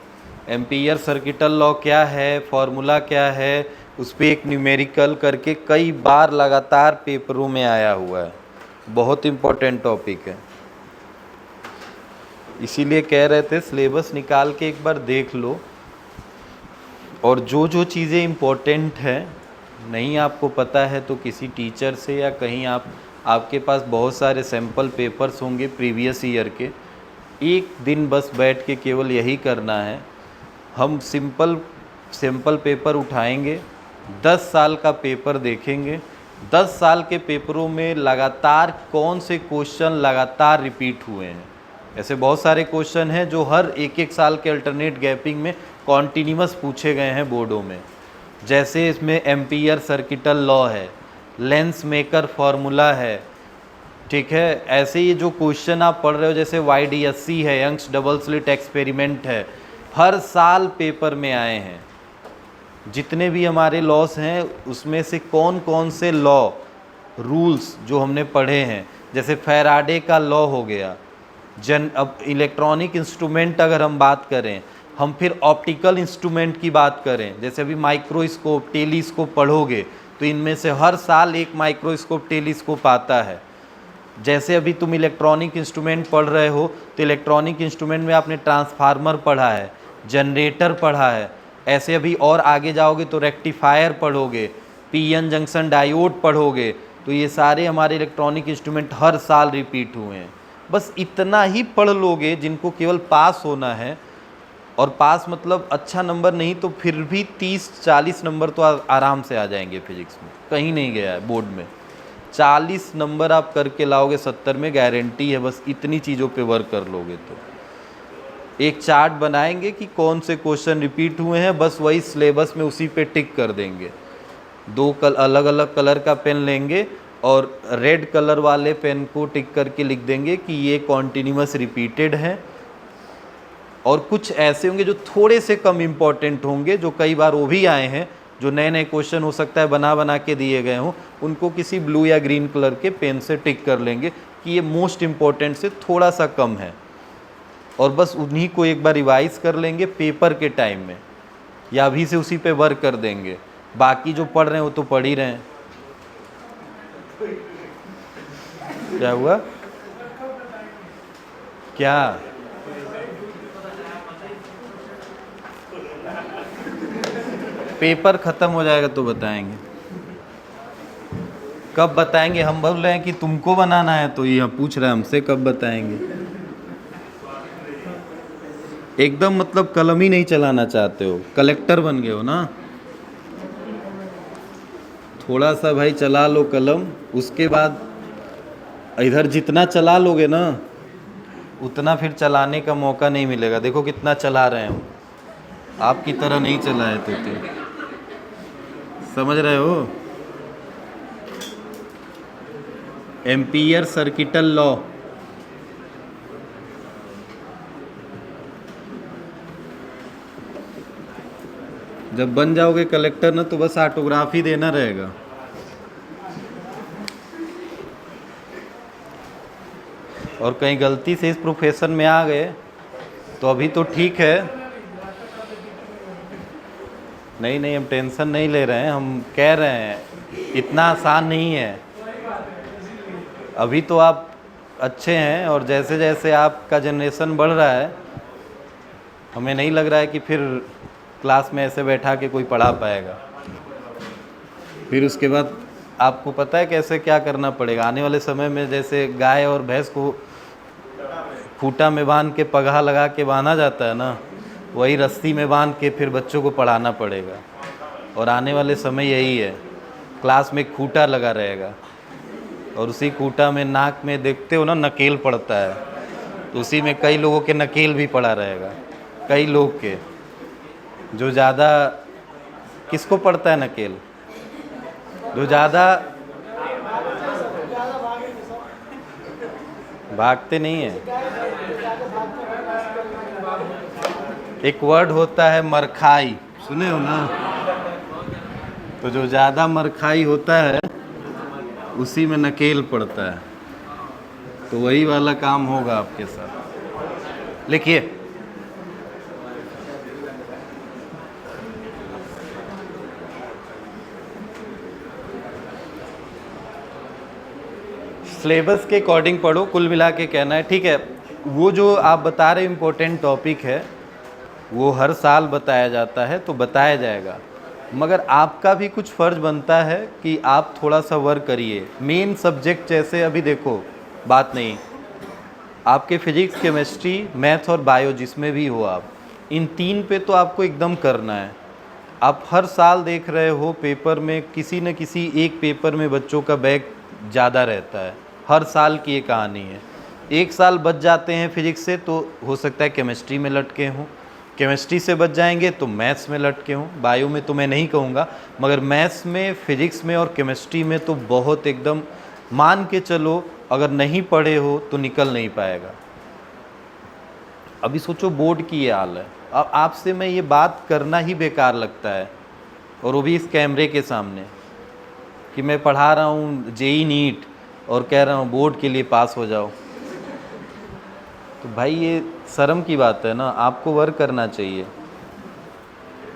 एम्पियर सर्किटल लॉ क्या है, फॉर्मूला क्या है, उस पर एक न्यूमेरिकल करके कई बार लगातार पेपरों में आया हुआ है, बहुत इम्पोर्टेंट टॉपिक है। इसीलिए कह रहे थे सिलेबस निकाल के एक बार देख लो, और जो जो चीज़ें इम्पोर्टेंट हैं नहीं आपको पता है तो किसी टीचर से या कहीं आपके पास बहुत सारे सैम्पल पेपर्स होंगे प्रीवियस ईयर के, एक दिन बस बैठ के केवल यही करना है। हम सैम्पल पेपर उठाएंगे, 10 साल का पेपर देखेंगे, 10 साल के पेपरों में लगातार कौन से क्वेश्चन लगातार रिपीट हुए हैं। ऐसे बहुत सारे क्वेश्चन हैं जो हर एक साल के अल्टरनेट गैपिंग में कॉन्टीन्यूअस पूछे गए हैं बोर्डों में। जैसे इसमें एम्पियर सर्किटल लॉ है, लेंस मेकर फॉर्मूला है, ठीक है। ऐसे ही जो क्वेश्चन आप पढ़ रहे हो जैसे YDSC है, यंग्स डबल स्लिट एक्सपेरिमेंट है, हर साल पेपर में आए हैं। जितने भी हमारे लॉस हैं उसमें से कौन कौन से लॉ रूल्स जो हमने पढ़े हैं, जैसे फैराडे का लॉ हो गया। अब इलेक्ट्रॉनिक इंस्ट्रूमेंट अगर हम बात करें, हम फिर ऑप्टिकल इंस्ट्रूमेंट की बात करें, जैसे अभी माइक्रोस्कोप, टेलीस्कोप पढ़ोगे तो इनमें से हर साल एक माइक्रोस्कोप, टेलीस्कोप आता है। जैसे अभी तुम इलेक्ट्रॉनिक इंस्ट्रूमेंट पढ़ रहे हो तो इलेक्ट्रॉनिक इंस्ट्रूमेंट में आपने ट्रांसफार्मर पढ़ा है, जनरेटर पढ़ा है। ऐसे अभी और आगे जाओगे तो रेक्टिफायर पढ़ोगे, PN जंक्शन डायोड पढ़ोगे। तो ये सारे हमारे इलेक्ट्रॉनिक इंस्ट्रूमेंट हर साल रिपीट हुए हैं। बस इतना ही पढ़ लोगे, जिनको केवल पास होना है, और पास मतलब अच्छा नंबर नहीं तो फिर भी 30-40 नंबर तो आराम से आ जाएंगे फिजिक्स में, कहीं नहीं गया है बोर्ड में। 40 नंबर आप करके लाओगे 70 में, गारंटी है। बस इतनी चीज़ों पे वर्क कर लोगे तो एक चार्ट बनाएंगे कि कौन से क्वेश्चन रिपीट हुए हैं, बस वही सिलेबस में उसी पे टिक कर देंगे। अलग अलग कलर का पेन लेंगे और रेड कलर वाले पेन को टिक करके लिख देंगे कि ये कॉन्टीन्यूअस रिपीटेड है। और कुछ ऐसे होंगे जो थोड़े से कम इम्पॉर्टेंट होंगे, जो कई बार वो भी आए हैं, जो नए नए क्वेश्चन हो सकता है बना के दिए गए हों, उनको किसी ब्लू या ग्रीन कलर के पेन से टिक कर लेंगे कि ये मोस्ट इम्पॉर्टेंट से थोड़ा सा कम है। और बस उन्हीं को एक बार रिवाइज कर लेंगे पेपर के टाइम में, या अभी से उसी पे वर्क कर देंगे। बाकी जो पढ़ रहे हैं वो तो पढ़ ही रहे हैं। क्या हुआ? क्या पेपर ख़त्म हो जाएगा तो बताएंगे। कब बताएंगे? हम बोल रहे हैं कि तुमको बनाना है, तो ये पूछ रहा है हमसे कब बताएंगे। एकदम मतलब कलम ही नहीं चलाना चाहते हो, कलेक्टर बन गए हो ना। थोड़ा सा भाई चला लो कलम, उसके बाद इधर जितना चला लोगे ना उतना फिर चलाने का मौका नहीं मिलेगा। देखो कितना चला रहे हो, आपकी तरह नहीं चलाए तो समझ रहे हो। एम्पियर सर्किटल लॉ, जब बन जाओगे कलेक्टर ना तो बस ऑटोग्राफ ही देना रहेगा। और कहीं गलती से इस प्रोफेशन में आ गए तो अभी तो ठीक है, नहीं हम टेंशन नहीं ले रहे हैं, हम कह रहे हैं इतना आसान नहीं है। अभी तो आप अच्छे हैं, और जैसे जैसे आपका जनरेशन बढ़ रहा है, हमें नहीं लग रहा है कि फिर क्लास में ऐसे बैठा के कोई पढ़ा पाएगा। फिर उसके बाद आपको पता है कैसे क्या करना पड़ेगा आने वाले समय में। जैसे गाय और भैंस को खूंटा में बांध के पगहा लगा के बांधा जाता है ना, वही रस्सी में बांध के फिर बच्चों को पढ़ाना पड़ेगा। और आने वाले समय यही है, क्लास में खूंटा लगा रहेगा, और उसी खूंटा में नाक में देखते हो ना नकेल पड़ता है, तो उसी में कई लोगों के नकेल भी पड़ा रहेगा, कई लोग के। जो ज़्यादा किसको पड़ता है नकेल? जो ज़्यादा भागते नहीं है। एक वर्ड होता है मरखाई, सुने हो ना? तो जो ज़्यादा मरखाई होता है उसी में नकेल पड़ता है। तो वही वाला काम होगा आपके साथ। लिखिए, सिलेबस के अकॉर्डिंग पढ़ो, कुल मिला के कहना है, ठीक है। वो जो आप बता रहे इम्पोर्टेंट टॉपिक है वो हर साल बताया जाता है, तो बताया जाएगा, मगर आपका भी कुछ फ़र्ज बनता है कि आप थोड़ा सा वर्क करिए। मेन सब्जेक्ट जैसे अभी देखो, बात नहीं, आपके फिजिक्स, केमिस्ट्री, मैथ और बायो जिसमें भी हो आप, इन तीन पे तो आपको एकदम करना है। आप हर साल देख रहे हो पेपर में किसी न किसी एक पेपर में बच्चों का बैक ज़्यादा रहता है, हर साल की ये कहानी है। एक साल बच जाते हैं फिजिक्स से तो हो सकता है केमिस्ट्री में लटके हों, केमिस्ट्री से बच जाएंगे तो मैथ्स में लटके हों, बायो में तो मैं नहीं कहूँगा, मगर मैथ्स में, फिजिक्स में और केमिस्ट्री में तो बहुत एकदम मान के चलो, अगर नहीं पढ़े हो तो निकल नहीं पाएगा। अभी सोचो बोर्ड की ये हाल है, अब आपसे मैं ये बात करना ही बेकार लगता है, और वो भी इस कैमरे के सामने, कि मैं पढ़ा रहा हूँ जेई नीट और कह रहा हूँ बोर्ड के लिए पास हो जाओ। तो भाई ये शर्म की बात है ना, आपको वर्क करना चाहिए।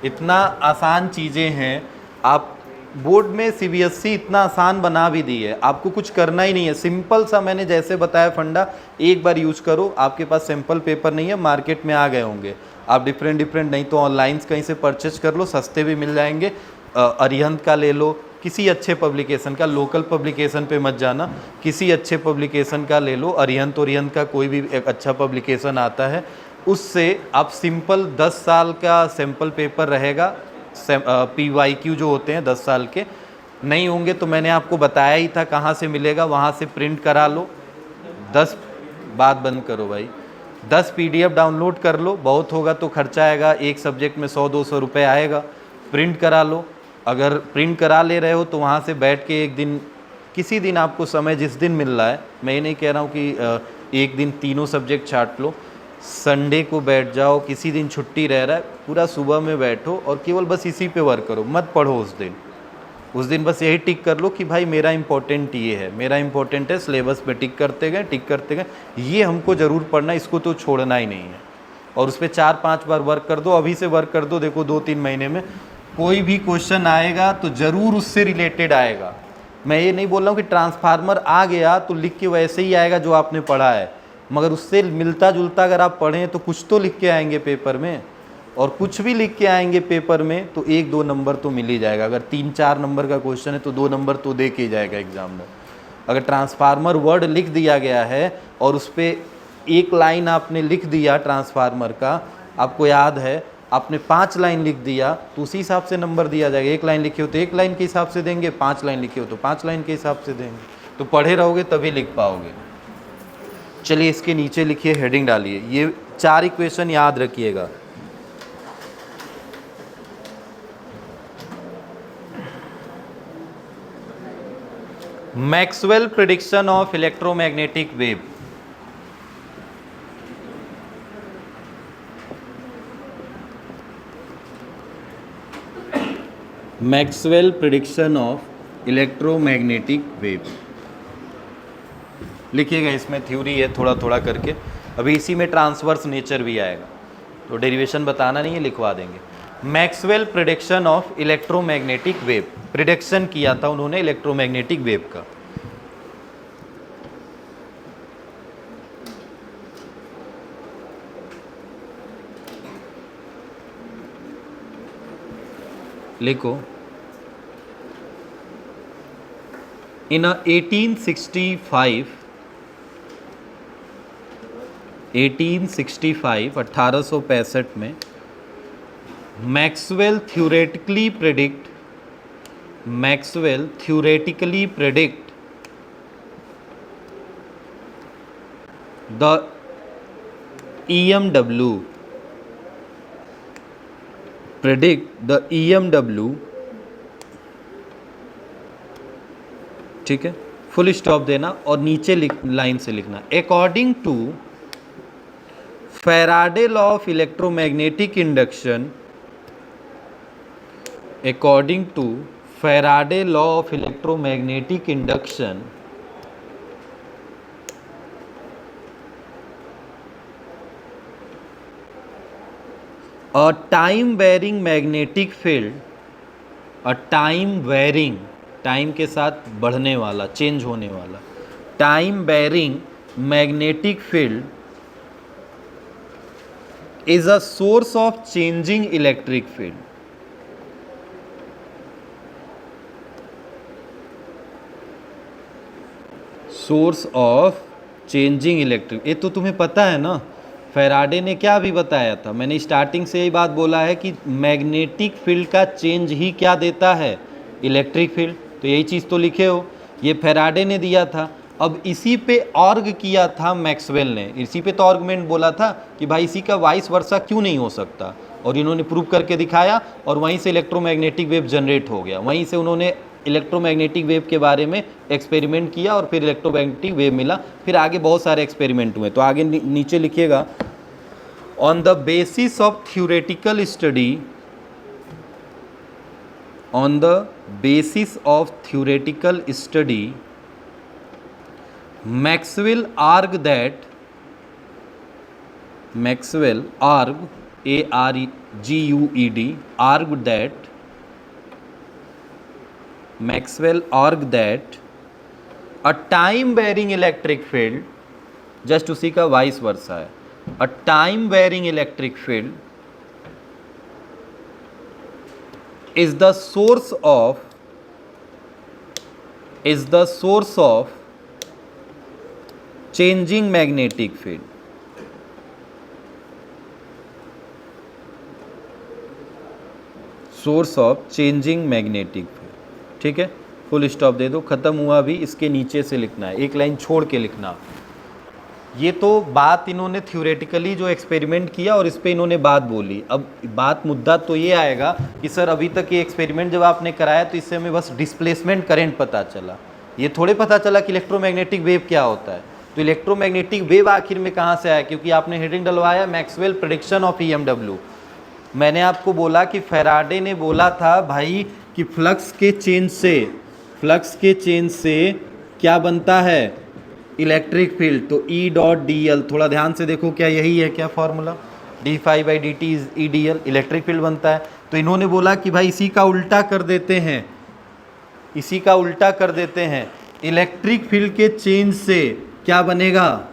इतना आसान चीज़ें हैं, आप बोर्ड में सीबीएसई इतना आसान बना भी दी है, आपको कुछ करना ही नहीं है। सिंपल सा मैंने जैसे बताया फंडा, एक बार यूज करो। आपके पास सैम्पल पेपर नहीं है, मार्केट में आ गए होंगे, आप डिफरेंट नहीं तो ऑनलाइन कहीं से परचेज कर लो, सस्ते भी मिल जाएंगे। अरिहंत का ले लो, किसी अच्छे पब्लिकेशन का, लोकल पब्लिकेशन पे मत जाना, किसी अच्छे पब्लिकेशन का ले लो, अरिहंत ओरिहंत का कोई भी एक अच्छा पब्लिकेशन आता है, उससे आप सिंपल 10 साल का सैम्पल पेपर रहेगा। PYQ जो होते हैं 10 साल के नहीं होंगे तो मैंने आपको बताया ही था कहाँ से मिलेगा, वहाँ से प्रिंट करा लो। 10 बात बंद करो भाई, 10 PDF डाउनलोड कर लो, बहुत होगा तो खर्चा आएगा, एक सब्जेक्ट में 100-200 रुपये आएगा, प्रिंट करा लो। अगर प्रिंट करा ले रहे हो तो वहाँ से बैठ के एक दिन, किसी दिन आपको समय जिस दिन मिल रहा है, मैं ये नहीं कह रहा हूँ कि एक दिन तीनों सब्जेक्ट छाट लो, संडे को बैठ जाओ, किसी दिन छुट्टी रह रहा है, पूरा सुबह में बैठो और केवल बस इसी पे वर्क करो, मत पढ़ो उस दिन बस यही टिक कर लो कि भाई मेरा इंपॉर्टेंट ये है, मेरा इंपॉर्टेंट है, सिलेबस पे टिक करते गए, ये हमको ज़रूर पढ़ना, इसको तो छोड़ना ही नहीं है। और उस पर 4-5 बार वर्क कर दो, अभी से वर्क कर दो, देखो 2-3 महीने में कोई भी क्वेश्चन आएगा तो ज़रूर उससे रिलेटेड आएगा। मैं ये नहीं बोल रहा हूँ कि ट्रांसफार्मर आ गया तो लिख के वैसे ही आएगा जो आपने पढ़ा है, मगर उससे मिलता जुलता अगर आप पढ़ें तो कुछ तो लिख के आएंगे पेपर में, और कुछ भी लिख के आएंगे पेपर में तो 1-2 नंबर तो मिल ही जाएगा। अगर 3-4 नंबर का क्वेश्चन है तो 2 नंबर तो दे के ही जाएगा एग्जाम में। अगर ट्रांसफार्मर वर्ड लिख दिया गया है और उस पर एक लाइन आपने लिख दिया ट्रांसफार्मर का, आपको याद है आपने 5 लाइन लिख दिया तो उसी हिसाब से नंबर दिया जाएगा। 1 लाइन लिखे हो तो 1 लाइन के हिसाब से देंगे, 5 लाइन लिखे हो तो 5 लाइन के हिसाब से देंगे। तो पढ़े रहोगे तभी लिख पाओगे। चलिए इसके नीचे लिखिए, हेडिंग डालिए, ये 4 इक्वेशन याद रखिएगा। Maxwell prediction of electromagnetic wave. Maxwell prediction of electromagnetic wave लिखिएगा, इसमें थ्योरी है थोड़ा थोड़ा करके, अभी इसी में ट्रांसवर्स नेचर भी आएगा, तो डेरिवेशन बताना नहीं है, लिखवा देंगे। Maxwell prediction of electromagnetic wave, prediction किया था उन्होंने इलेक्ट्रोमैग्नेटिक वेव का। लिखो, इन 1865 1865 में Maxwell theoretically predict the EMW predict the EMW, ठीक है, फुल स्टॉप देना और नीचे लाइन से लिखना according to Faraday law of electromagnetic induction, according to Faraday law of electromagnetic induction, a time varying magnetic field, a time varying, time के साथ बढ़ने वाला, चेंज होने वाला, time varying magnetic field is a source of changing electric field. Source of changing electric, ये तो तुम्हें पता है ना, फैराडे ने क्या भी बताया था, मैंने स्टार्टिंग से यही बात बोला है कि मैग्नेटिक फील्ड का चेंज ही क्या देता है, इलेक्ट्रिक फील्ड। तो यही चीज़ तो लिखे हो, ये फैराडे ने दिया था। अब इसी पे आर्ग किया था मैक्सवेल ने, इसी पे तो आर्गुमेंट बोला था कि भाई इसी का वाइस वर्सा क्यों नहीं हो सकता, और इन्होंने प्रूव करके दिखाया और वहीं से इलेक्ट्रोमैग्नेटिक वेव जनरेट हो गया, वहीं से उन्होंने इलेक्ट्रोमैग्नेटिक वेव के बारे में एक्सपेरिमेंट किया और फिर इलेक्ट्रोमैग्नेटिक वेव मिला, फिर आगे बहुत सारे एक्सपेरिमेंट हुए। तो आगे नीचे लिखिएगा on the basis of theoretical study, on the basis of theoretical study Maxwell argued that Maxwell argued, ARGUED, argued that Maxwell argued that a time varying electric field, just उसी का वाइस वर्सा है, a time varying electric field is the source of changing magnetic field. Source of changing magnetic field, ठीक है, full stop दे दो, खत्म हुआ। भी इसके नीचे से लिखना है, एक लाइन छोड़ के लिखना। ये तो बात इन्होंने थ्योरेटिकली जो एक्सपेरिमेंट किया और इस पे इन्होंने बात बोली। अब बात मुद्दा तो ये आएगा कि सर अभी तक ये एक्सपेरिमेंट जब आपने कराया तो इससे हमें बस डिस्प्लेसमेंट करंट पता चला, ये थोड़े पता चला कि इलेक्ट्रोमैग्नेटिक वेव क्या होता है। तो इलेक्ट्रोमैग्नेटिक वेव आखिर में कहाँ से आया, क्योंकि आपने हेडिंग डलवाया मैक्सवेल प्रेडिक्शन ऑफ EMW। मैंने आपको बोला कि फैराडे ने बोला था भाई कि फ्लक्स के चेंज से क्या बनता है, इलेक्ट्रिक फील्ड। तो E.dl, थोड़ा ध्यान से देखो, क्या यही है क्या formula, d∅dt is E.dl, electric field बनता है। तो इन्होंने बोला कि भाई इसी का उल्टा कर देते हैं, इलेक्ट्रिक फील्ड के चेंज से क्या बनेगा,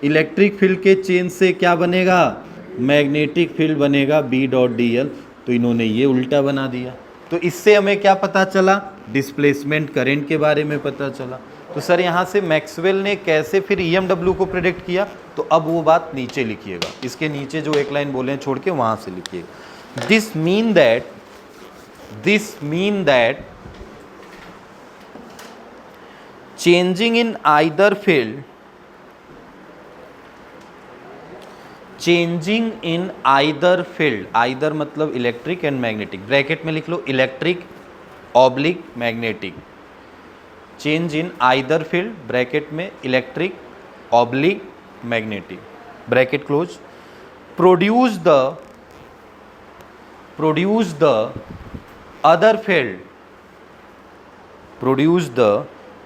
इलेक्ट्रिक फील्ड के चेंज से क्या बनेगा, मैग्नेटिक फील्ड बनेगा B.dl। तो इन्होंने ये उल्टा बना दिया। तो इससे हमें क्या पता चला, डिस्प्लेसमेंट करंट के बारे में पता चला। तो सर यहाँ से मैक्सवेल ने कैसे फिर EMW को प्रेडिक्ट किया, तो अब वो बात नीचे लिखिएगा, इसके नीचे जो एक लाइन बोले हैं छोड़ के वहाँ से लिखिएगा। This mean that changing in either field, either मतलब इलेक्ट्रिक एंड मैग्नेटिक, ब्रैकेट में लिख लो electric oblique magnetic, change in either field, bracket में electric oblique magnetic, bracket close, produce the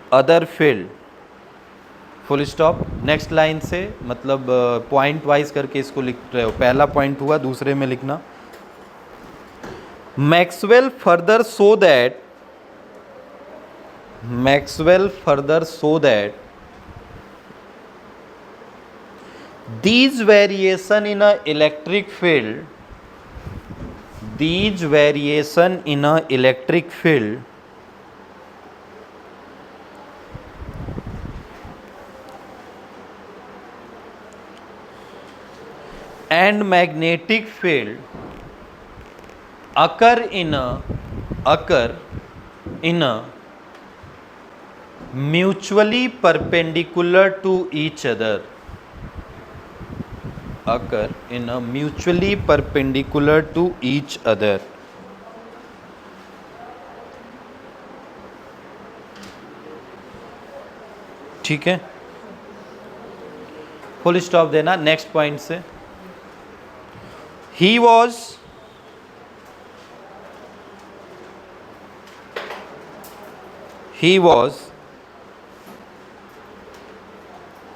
other field, full stop. Next line से मतलब point wise करके इसको लिख रहे हो, पहला पॉइंट हुआ, दूसरे में लिखना Maxwell further so that these variation in a electric field and magnetic field occur in a mutually perpendicular to each other, occur in a mutually perpendicular to each other. ठीक है, फुल स्टॉप देना। Next point से, he was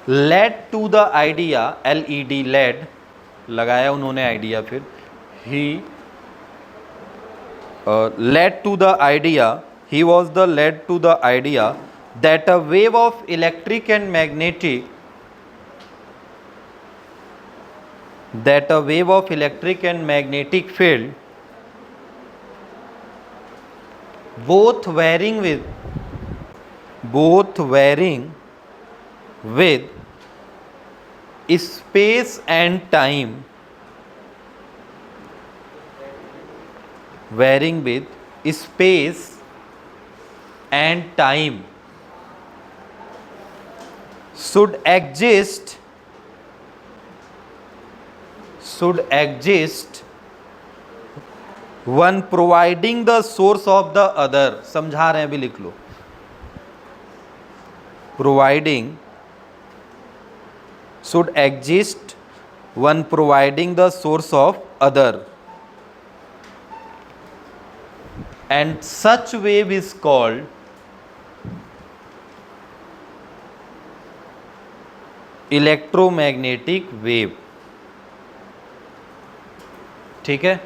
led to the idea, LED led लगाया उन्होंने idea, फिर he led to the idea, he was the led to the idea that a wave of electric and magnetic field both varying with space and time, should exist one providing the source of the other। समझा रहे हैं, अभी लिख लो, should exist one providing the source of other, and such wave is called electromagnetic wave. ठीक है,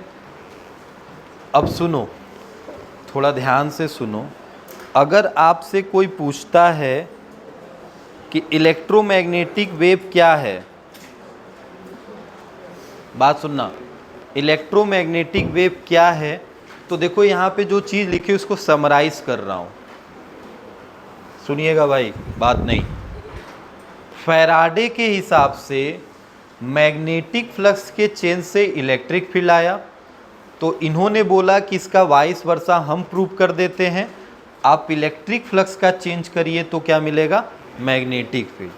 अब सुनो, थोड़ा ध्यान से सुनो। अगर आपसे कोई पूछता है कि इलेक्ट्रोमैग्नेटिक वेव क्या है, बात सुनना, इलेक्ट्रोमैग्नेटिक वेव क्या है, तो देखो यहाँ पे जो चीज़ लिखी है उसको समराइज कर रहा हूँ, सुनिएगा भाई, बात नहीं। फैराडे के हिसाब से मैग्नेटिक फ्लक्स के चेंज से इलेक्ट्रिक फील्ड आया, तो इन्होंने बोला कि इसका वाइस वर्सा हम प्रूव कर देते हैं, आप इलेक्ट्रिक फ्लक्स का चेंज करिए तो क्या मिलेगा, मैग्नेटिक फील्ड।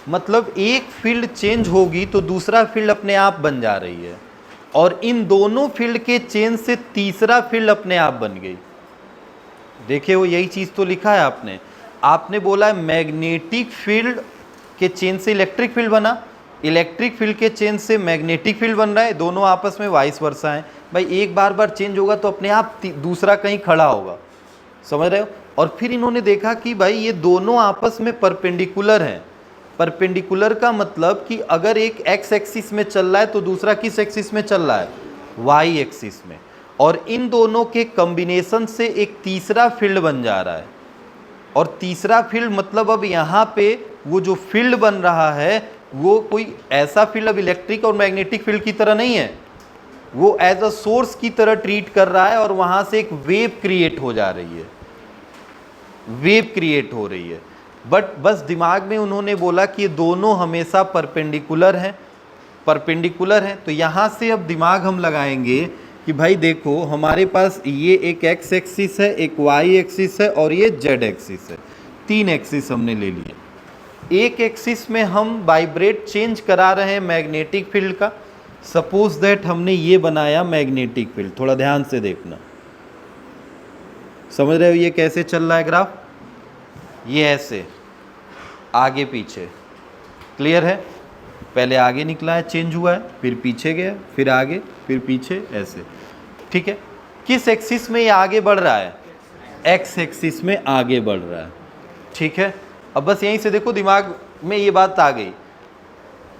मतलब एक फील्ड चेंज होगी तो दूसरा फील्ड अपने आप बन जा रही है, और इन दोनों फील्ड के चेंज से तीसरा फील्ड अपने आप बन गई। देखिए वो यही चीज़ तो लिखा है आपने बोला है मैग्नेटिक फील्ड के चेंज से इलेक्ट्रिक फील्ड बना, इलेक्ट्रिक फील्ड के चेंज से मैग्नेटिक फील्ड बन रहा है, दोनों आपस में वाइस वर्सा है। भाई एक बार बार चेंज होगा तो अपने आप दूसरा कहीं खड़ा होगा, समझ रहे हो। और फिर इन्होंने देखा कि भाई ये दोनों आपस में परपेंडिकुलर हैं। परपेंडिकुलर का मतलब कि अगर एक एक्स एक्सिस में चल रहा है तो दूसरा किस एक्सिस में चल रहा है, वाई एक्सिस में, और इन दोनों के कॉम्बिनेशन से एक तीसरा फील्ड बन जा रहा है। और तीसरा फील्ड मतलब अब यहाँ पे वो जो फील्ड बन रहा है वो कोई ऐसा फील्ड अब इलेक्ट्रिक और मैग्नेटिक फील्ड की तरह नहीं है, वो एज अ सोर्स की तरह ट्रीट कर रहा है, और वहाँ से एक वेव क्रिएट हो जा रही है, वेव क्रिएट हो रही है। बट बस दिमाग में उन्होंने बोला कि ये दोनों हमेशा परपेंडिकुलर हैं, परपेंडिकुलर हैं। तो यहाँ से अब दिमाग हम लगाएंगे कि भाई देखो हमारे पास ये एक एक्स एक्सिस है, एक वाई एक्सिस है और ये जेड एक्सिस है, तीन एक्सिस हमने ले लिए। एक एक्सिस में हम वाइब्रेट चेंज करा रहे हैं मैग्नेटिक फील्ड का। सपोज दैट हमने ये बनाया मैग्नेटिक फील्ड, थोड़ा ध्यान से देखना, समझ रहे हो ये कैसे चल रहा है ग्राफ, ये ऐसे आगे पीछे, क्लियर है। पहले आगे निकला है, चेंज हुआ है, फिर पीछे गया, फिर आगे, फिर पीछे, ऐसे, ठीक है। किस एक्सिस में ये आगे बढ़ रहा है, एक्स एक्सिस में आगे बढ़ रहा है, ठीक है। अब बस यहीं से देखो दिमाग में ये बात आ गई।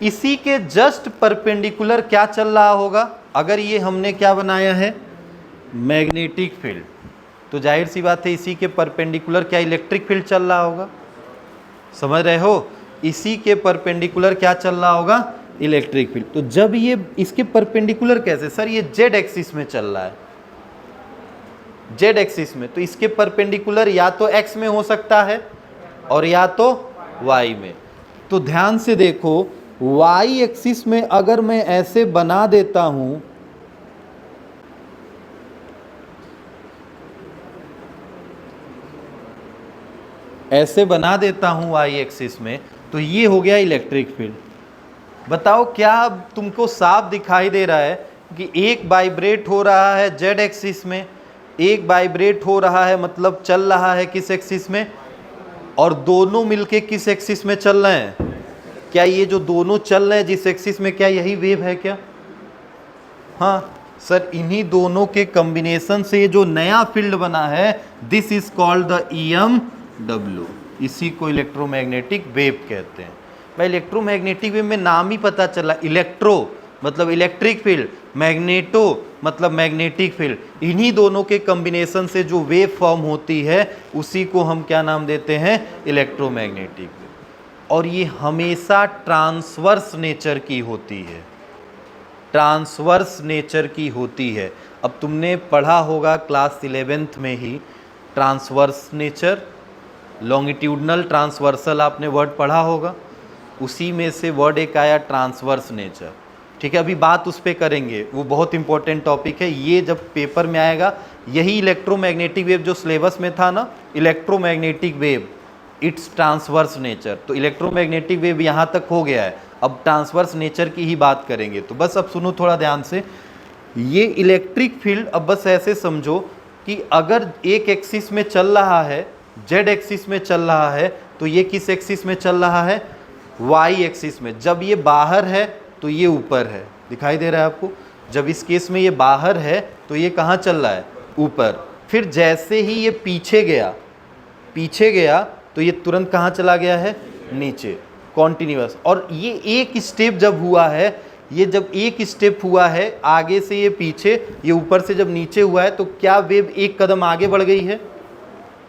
इसी के जस्ट परपेंडिकुलर क्या चल रहा होगा, अगर ये हमने क्या बनाया है मैग्नेटिक फील्ड, तो जाहिर सी बात है इसी के परपेंडिकुलर क्या इलेक्ट्रिक फील्ड चल रहा होगा, समझ रहे हो। इसी के परपेंडिकुलर क्या चल रहा होगा, इलेक्ट्रिक फील्ड। तो जब ये इसके परपेंडिकुलर कैसे, सर ये जेड एक्सिस में चल रहा है, जेड एक्सिस में, तो इसके परपेंडिकुलर या तो एक्स में हो सकता है और या तो वाई में। तो ध्यान से देखो, वाई एक्सिस में अगर मैं ऐसे बना देता हूं, ऐसे बना देता हूं वाई एक्सिस में, तो ये हो गया इलेक्ट्रिक फील्ड, बताओ क्या अब तुमको साफ दिखाई दे रहा है कि एक वाइब्रेट हो रहा है जेड एक्सिस में, एक वाइब्रेट हो रहा है मतलब चल रहा है किस एक्सिस में, और दोनों मिलके किस एक्सिस में चल रहे हैं? क्या ये जो दोनों चल रहे हैं जिस एक्सिस में, क्या यही वेव है क्या? हाँ सर, इन्हीं दोनों के कॉम्बिनेशन से जो नया फील्ड बना है, this is called the EMW। इसी को इलेक्ट्रोमैग्नेटिक वेव कहते हैं। भाई इलेक्ट्रोमैग्नेटिक वेव में नाम ही पता चला, इलेक्ट्रो मतलब इलेक्ट्रिक फील्ड, मैग्नेटो मतलब मैग्नेटिक फील्ड। इन्हीं दोनों के कॉम्बिनेशन से जो वेव फॉर्म होती है उसी को हम क्या नाम देते हैं? Electromagnetic wave. और ये हमेशा ट्रांसवर्स नेचर की होती है, ट्रांसवर्स नेचर की होती है। अब तुमने पढ़ा होगा क्लास 11th में ही ट्रांसवर्स नेचर, लॉन्गिट्यूडनल ट्रांसवर्सल आपने वर्ड पढ़ा होगा, उसी में से वर्ड एक आया ट्रांसवर्स नेचर। ठीक है, अभी बात उस पर करेंगे, वो बहुत इंपॉर्टेंट टॉपिक है। ये जब पेपर में आएगा, यही इलेक्ट्रोमैग्नेटिक वेव जो सिलेबस में था ना, electromagnetic wave it's transverse nature, तो इलेक्ट्रोमैग्नेटिक वेव यहाँ तक हो गया है। अब ट्रांसवर्स नेचर की ही बात करेंगे। तो बस अब सुनो थोड़ा ध्यान से, ये इलेक्ट्रिक फील्ड अब बस ऐसे समझो कि अगर एक एक्सिस में चल रहा है, जेड एक्सिस में चल रहा है, तो ये किस एक्सिस में चल रहा है? वाई एक्सिस में। जब ये बाहर है तो ये ऊपर है, दिखाई दे रहा है आपको? जब इस केस में ये बाहर है तो ये कहाँ चल रहा है? ऊपर। फिर जैसे ही ये पीछे गया तो ये तुरंत कहाँ चला गया है? नीचे, कॉन्टिन्यूअस। और ये एक स्टेप जब हुआ है, ये जब एक स्टेप हुआ है आगे से ये पीछे, ये ऊपर से जब नीचे हुआ है, तो क्या वेव एक कदम आगे बढ़ गई है?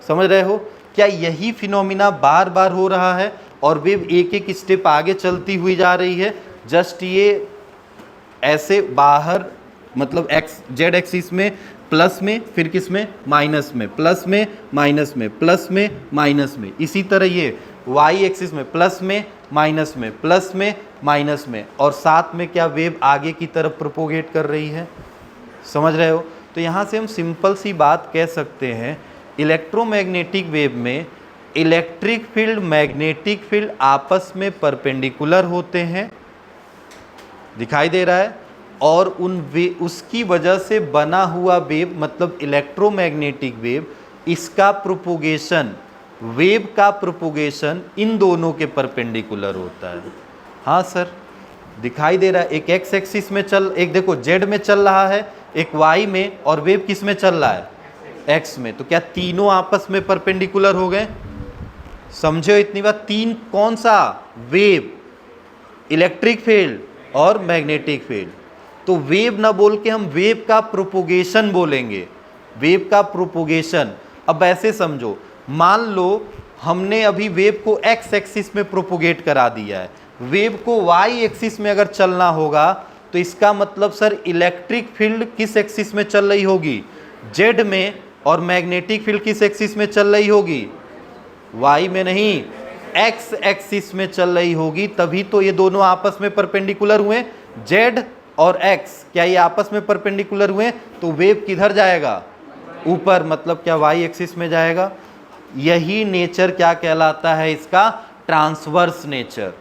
समझ रहे हो? क्या यही फिनोमिना बार बार हो रहा है और वेव एक एक स्टेप आगे चलती हुई जा रही है? जस्ट ये ऐसे बाहर मतलब एक्स जेड एक्सिस में प्लस में, फिर किस में? माइनस में, प्लस में माइनस में, प्लस में माइनस में। इसी तरह ये वाई एक्सिस में प्लस में माइनस में, प्लस में माइनस में, और साथ में क्या वेव आगे की तरफ प्रोपोगेट कर रही है। समझ रहे हो? तो यहाँ से हम सिंपल सी बात कह सकते हैं, इलेक्ट्रोमैग्नेटिक वेव में इलेक्ट्रिक फील्ड मैग्नेटिक फील्ड आपस में परपेंडिकुलर होते हैं, दिखाई दे रहा है, और उसकी वजह से बना हुआ वेव मतलब इलेक्ट्रोमैग्नेटिक वेव, इसका प्रोपोगेशन, वेव का प्रोपोगेशन इन दोनों के परपेंडिकुलर होता है। हाँ सर, दिखाई दे रहा है, एक एक्स एक्सिस में एक देखो जेड में चल रहा है, एक वाई में, और वेव किस में चल रहा है? एक्स में। तो क्या तीनों आपस में परपेंडिकुलर हो गए? समझो इतनी बात। तीन कौन सा? वेव, इलेक्ट्रिक फील्ड और मैग्नेटिक फील्ड। तो वेव ना बोल के हम वेव का प्रोपोगेशन बोलेंगे, वेव का प्रोपोगेशन। अब ऐसे समझो, मान लो हमने अभी वेव को एक्स एक्सिस में प्रोपोगेट करा दिया है, वेव को वाई एक्सिस में अगर चलना होगा तो इसका मतलब सर इलेक्ट्रिक फील्ड किस एक्सिस में चल रही होगी? जेड में। और मैग्नेटिक फील्ड किस एक्सिस में चल रही होगी? वाई में नहीं, एक्स एक्सिस में चल रही होगी। तभी तो ये दोनों आपस में परपेंडिकुलर हुए, जेड और एक्स। क्या ये आपस में परपेंडिकुलर हुए? तो वेव किधर जाएगा? ऊपर, मतलब क्या वाई एक्सिस में जाएगा। यही नेचर क्या कहलाता है इसका? Transverse nature.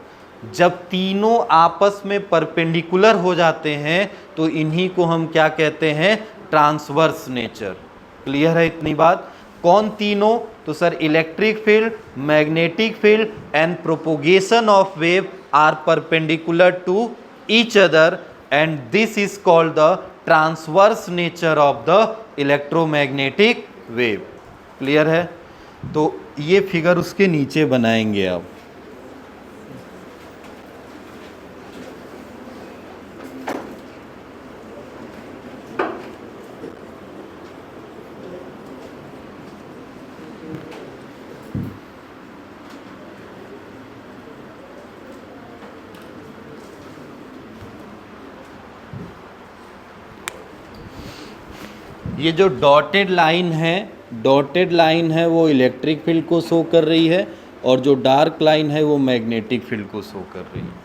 जब तीनों आपस में परपेंडिकुलर हो जाते हैं तो इन्हीं को हम क्या कहते हैं? Transverse nature. क्लियर है इतनी बात? कौन तीनों? तो sir electric field, magnetic field and propagation of wave are perpendicular to each other, and this is called the transverse nature of the electromagnetic wave. Clear है? तो ये फिगर उसके नीचे बनाएंगे अब। ये जो डॉटेड लाइन है वो इलेक्ट्रिक फील्ड को शो कर रही है, और जो डार्क लाइन है वो मैग्नेटिक फील्ड को शो कर रही है।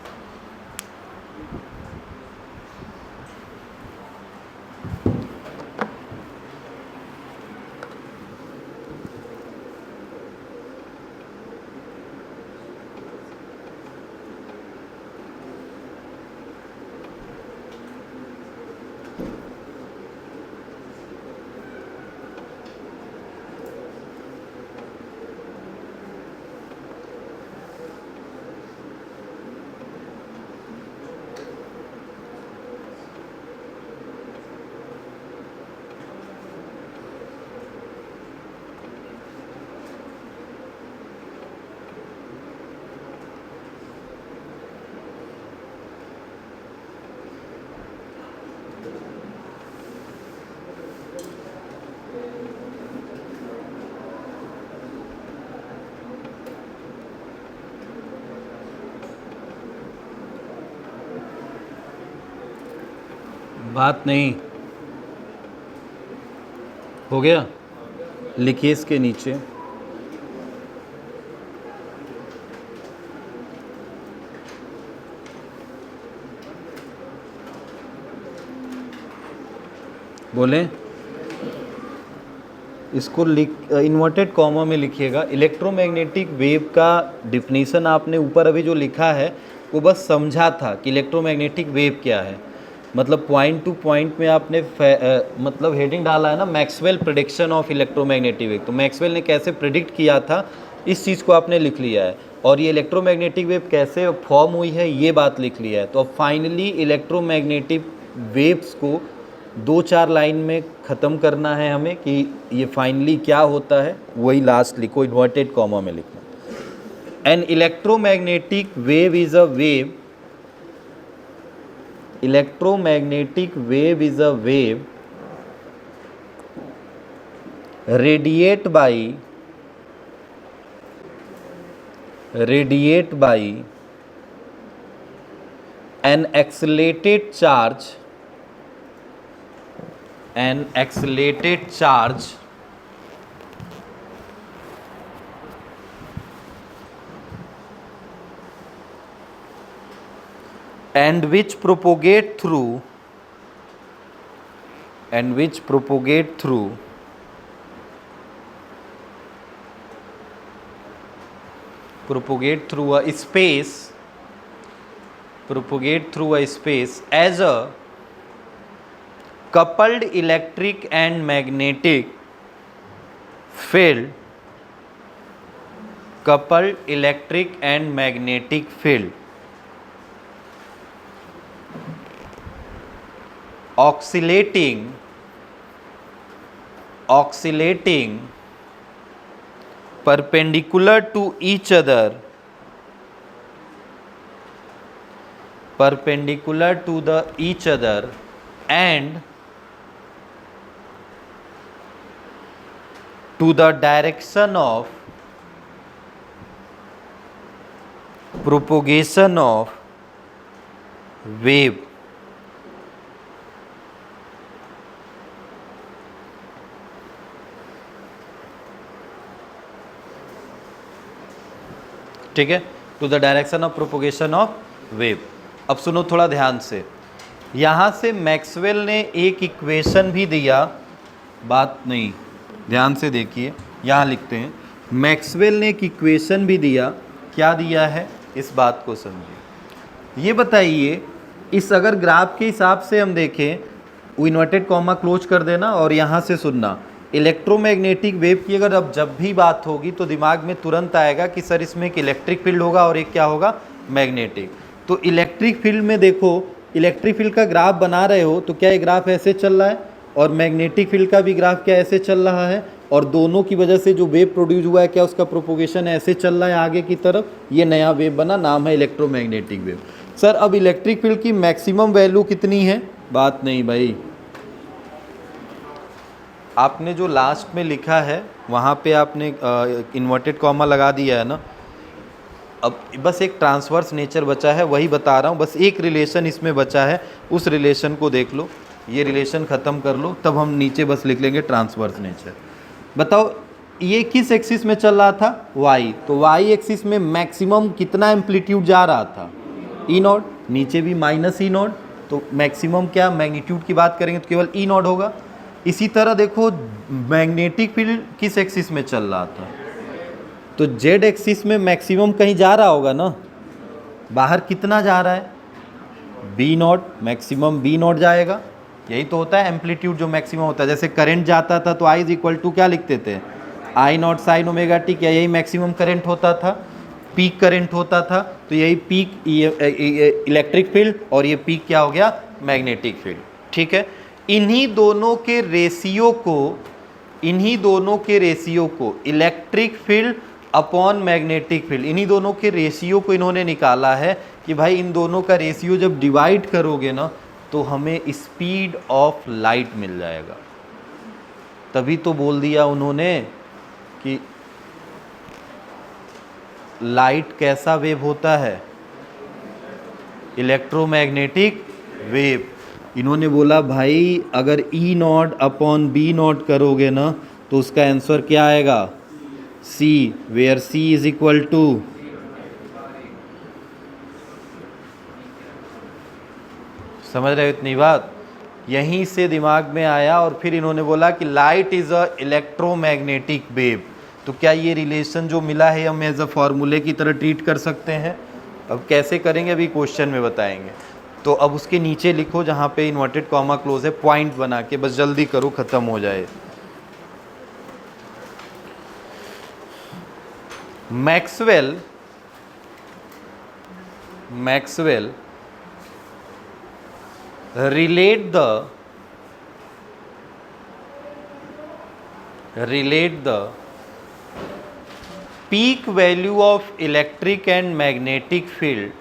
बात नहीं हो गया, लिखिए इसके नीचे बोलें, इसको लिख इन्वर्टेड कॉमा में लिखिएगा। इलेक्ट्रोमैग्नेटिक वेव का डिफिनीशन आपने ऊपर अभी जो लिखा है वो बस समझा था कि इलेक्ट्रोमैग्नेटिक वेव क्या है, मतलब पॉइंट टू पॉइंट में आपने मतलब हेडिंग डाला है ना, Maxwell prediction of electromagnetic wave. तो मैक्सवेल ने कैसे प्रेडिक्ट किया था इस चीज़ को आपने लिख लिया है, और ये इलेक्ट्रोमैग्नेटिक वेव कैसे फॉर्म हुई है ये बात लिख लिया है। तो अब फाइनली इलेक्ट्रोमैग्नेटिक वेव्स को 2-4 लाइन में ख़त्म करना है हमें कि ये फाइनली क्या होता है, वही लास्ट लिखो, इन्वर्टेड कॉमा में लिखना। An electromagnetic wave is a wave, electromagnetic wave is a wave radiate by an accelerated charge and which propagate through a space as a coupled electric and magnetic field, oscillating perpendicular to each other, and to the direction of propagation of wave। ठीक है, to the direction of propagation of wave. अब सुनो थोड़ा ध्यान से, यहाँ से Maxwell ने एक इक्वेशन भी दिया, बात नहीं, ध्यान से देखिए, यहाँ लिखते हैं मैक्सवेल ने एक इक्वेशन भी दिया। क्या दिया है इस बात को समझिए। ये बताइए, इस अगर ग्राफ के हिसाब से हम देखें, वो इन्वर्टेड कॉमा क्लोज कर देना और यहाँ से सुनना, इलेक्ट्रोमैग्नेटिक वेव की अगर अब जब भी बात होगी तो दिमाग में तुरंत आएगा कि सर इसमें एक इलेक्ट्रिक फील्ड होगा और एक क्या होगा, मैग्नेटिक। तो इलेक्ट्रिक फील्ड में देखो, इलेक्ट्रिक फील्ड का ग्राफ बना रहे हो तो क्या ये ग्राफ ऐसे चल रहा है, और मैग्नेटिक फील्ड का भी ग्राफ क्या ऐसे चल रहा है, और दोनों की वजह से जो वेव प्रोड्यूस हुआ है क्या उसका प्रोपोगेशन ऐसे चल रहा है आगे की तरफ, ये नया वेव बना, नाम है इलेक्ट्रोमैग्नेटिक वेव। सर अब इलेक्ट्रिक फील्ड की मैक्सिमम वैल्यू कितनी है, बात नहीं भाई, आपने जो लास्ट में लिखा है वहाँ पे आपने इन्वर्टेड कॉमा लगा दिया है ना। अब बस एक ट्रांसवर्स नेचर बचा है, वही बता रहा हूँ, बस एक रिलेशन इसमें बचा है, उस रिलेशन को देख लो, ये रिलेशन ख़त्म कर लो, तब हम नीचे बस लिख लेंगे ट्रांसवर्स नेचर। बताओ ये किस एक्सिस में चल रहा था, वाई, तो वाई एक्सिस में मैक्सिमम कितना एम्पलीट्यूड जा रहा था, ई नॉट, नीचे भी माइनस ई नॉट, तो मैक्सिमम क्या मैग्नीट्यूड की बात करेंगे तो केवल ई नॉट होगा। इसी तरह देखो मैग्नेटिक फील्ड किस एक्सिस में चल रहा था, तो जेड एक्सिस में मैक्सिमम कहीं जा रहा होगा ना, बाहर कितना जा रहा है, B naught, maximum B naught जाएगा, यही तो होता है एम्पलीट्यूड जो मैक्सिमम होता है। जैसे करंट जाता था तो आई इज इक्वल टू क्या लिखते थे, आई नॉट साइन ओमेगा टी, क्या यही मैक्सिमम करंट होता था, पीक करंट होता था, तो यही पीक इलेक्ट्रिक फील्ड, और ये पीक क्या हो गया, मैग्नेटिक फील्ड। ठीक है, इन्हीं दोनों के रेशियो को electric field upon magnetic field, इन्हीं दोनों के रेशियो को इन्होंने निकाला है कि भाई इन दोनों का रेशियो जब डिवाइड करोगे ना तो हमें स्पीड ऑफ लाइट मिल जाएगा। तभी तो बोल दिया उन्होंने कि लाइट कैसा वेव होता है, इलेक्ट्रोमैग्नेटिक वेव। इन्होंने बोला भाई अगर E not upon B not करोगे ना तो उसका आंसर क्या आएगा, C, where C is equal to, समझ रहे हो इतनी बात, यहीं से दिमाग में आया। और फिर इन्होंने बोला कि light is a electromagnetic wave, तो क्या ये रिलेशन जो मिला है हम एज अ फॉर्मूले की तरह ट्रीट कर सकते हैं। अब कैसे करेंगे अभी क्वेश्चन में बताएंगे। तो अब उसके नीचे लिखो जहाँ पे इन्वर्टेड कॉमा क्लोज है, पॉइंट बना के, बस जल्दी करो ख़त्म हो जाए। Maxwell relate the peak value of electric and magnetic field,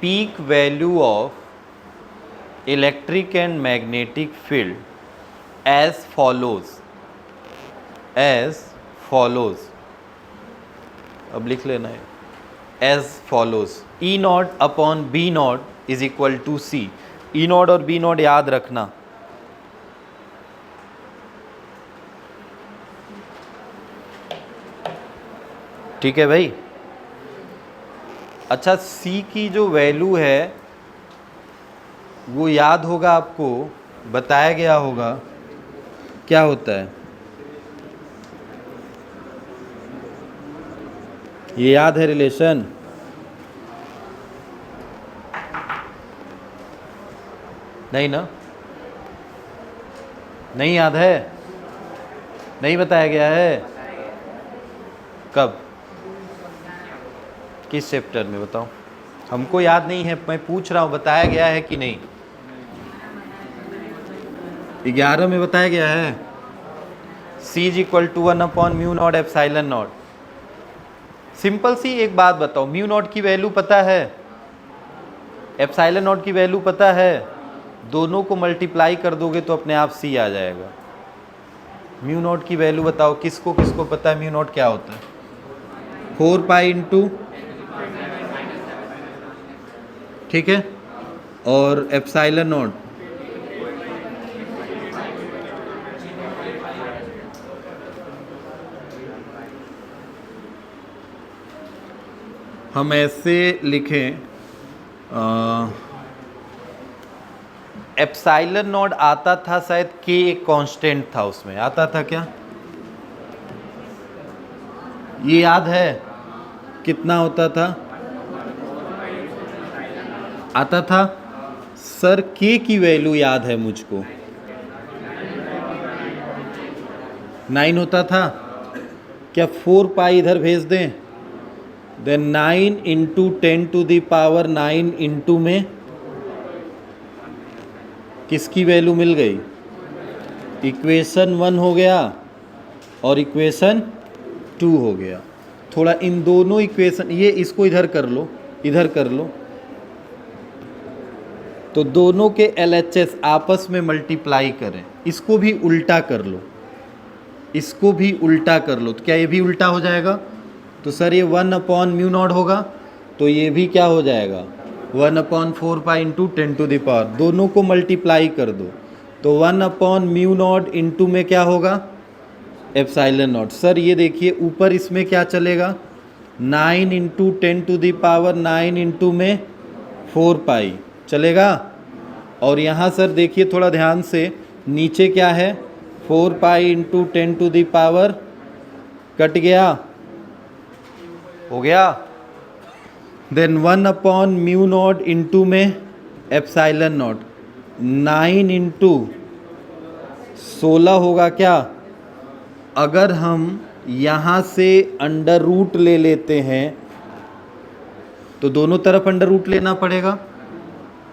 peak value of electric and magnetic field as follows, अब लिख लेना है as follows, E naught upon B naught is equal to C. E naught और B naught याद रखना, ठीक है भाई। अच्छा, सी की जो वैल्यू है वो याद होगा, आपको बताया गया होगा क्या होता है, ये याद है रिलेशन, नहीं ना, नहीं याद है, नहीं बताया गया है, कब, किस चैप्टर में बताओ, हमको याद नहीं है, मैं पूछ रहा हूँ बताया गया है कि नहीं। 11 में बताया गया है, C is equal to 1 upon mu not epsilon not. Simple सी एक बात बताओ, म्यू नॉट की वैल्यू पता है, एप्सिलॉन नॉट की वैल्यू पता है, दोनों को मल्टीप्लाई कर दोगे तो अपने आप C आ जाएगा। म्यू नॉट की वैल्यू बताओ, किसको किसको पता है म्यू नॉट क्या होता है, 4 पाई इंटू, ठीक है, और एप्सिलॉन नॉट हम ऐसे लिखें, एप्सिलॉन नॉट आता था शायद के, एक कांस्टेंट था उसमें, आता था क्या, ये याद है कितना होता था, आता था सर, के की वैल्यू याद है मुझको, 9 होता था, क्या 4 पाई इधर भेज दें, then 9 into 10 to the power 9 into में किसकी वैल्यू मिल गई, इक्वेशन 1 हो गया और इक्वेशन 2 हो गया। थोड़ा इन दोनों इक्वेशन, ये इसको इधर कर लो, इधर कर लो, तो दोनों के LHS आपस में मल्टीप्लाई करें, इसको भी उल्टा कर लो, इसको भी उल्टा कर लो, तो क्या ये भी उल्टा हो जाएगा, तो सर ये 1 अपॉन म्यू नॉट होगा, तो ये भी क्या हो जाएगा 1 upon 4 pi into 10 to the power, दोनों को मल्टीप्लाई कर दो, तो 1 अपॉन म्यू नॉट इंटू में क्या होगा एप्सिलॉन नॉट। सर ये देखिए ऊपर इसमें क्या चलेगा, 9 into 10 to the power 9 into में 4 पाई चलेगा, और यहाँ सर देखिए थोड़ा ध्यान से, नीचे क्या है 4 pi into 10 to the power, cut गया, हो गया, then 1 upon mu naught into में एप्सिलॉन नॉट, 9 इंटू 16 होगा क्या, अगर हम यहाँ से अंडर रूट ले लेते हैं तो दोनों तरफ अंडर रूट लेना पड़ेगा,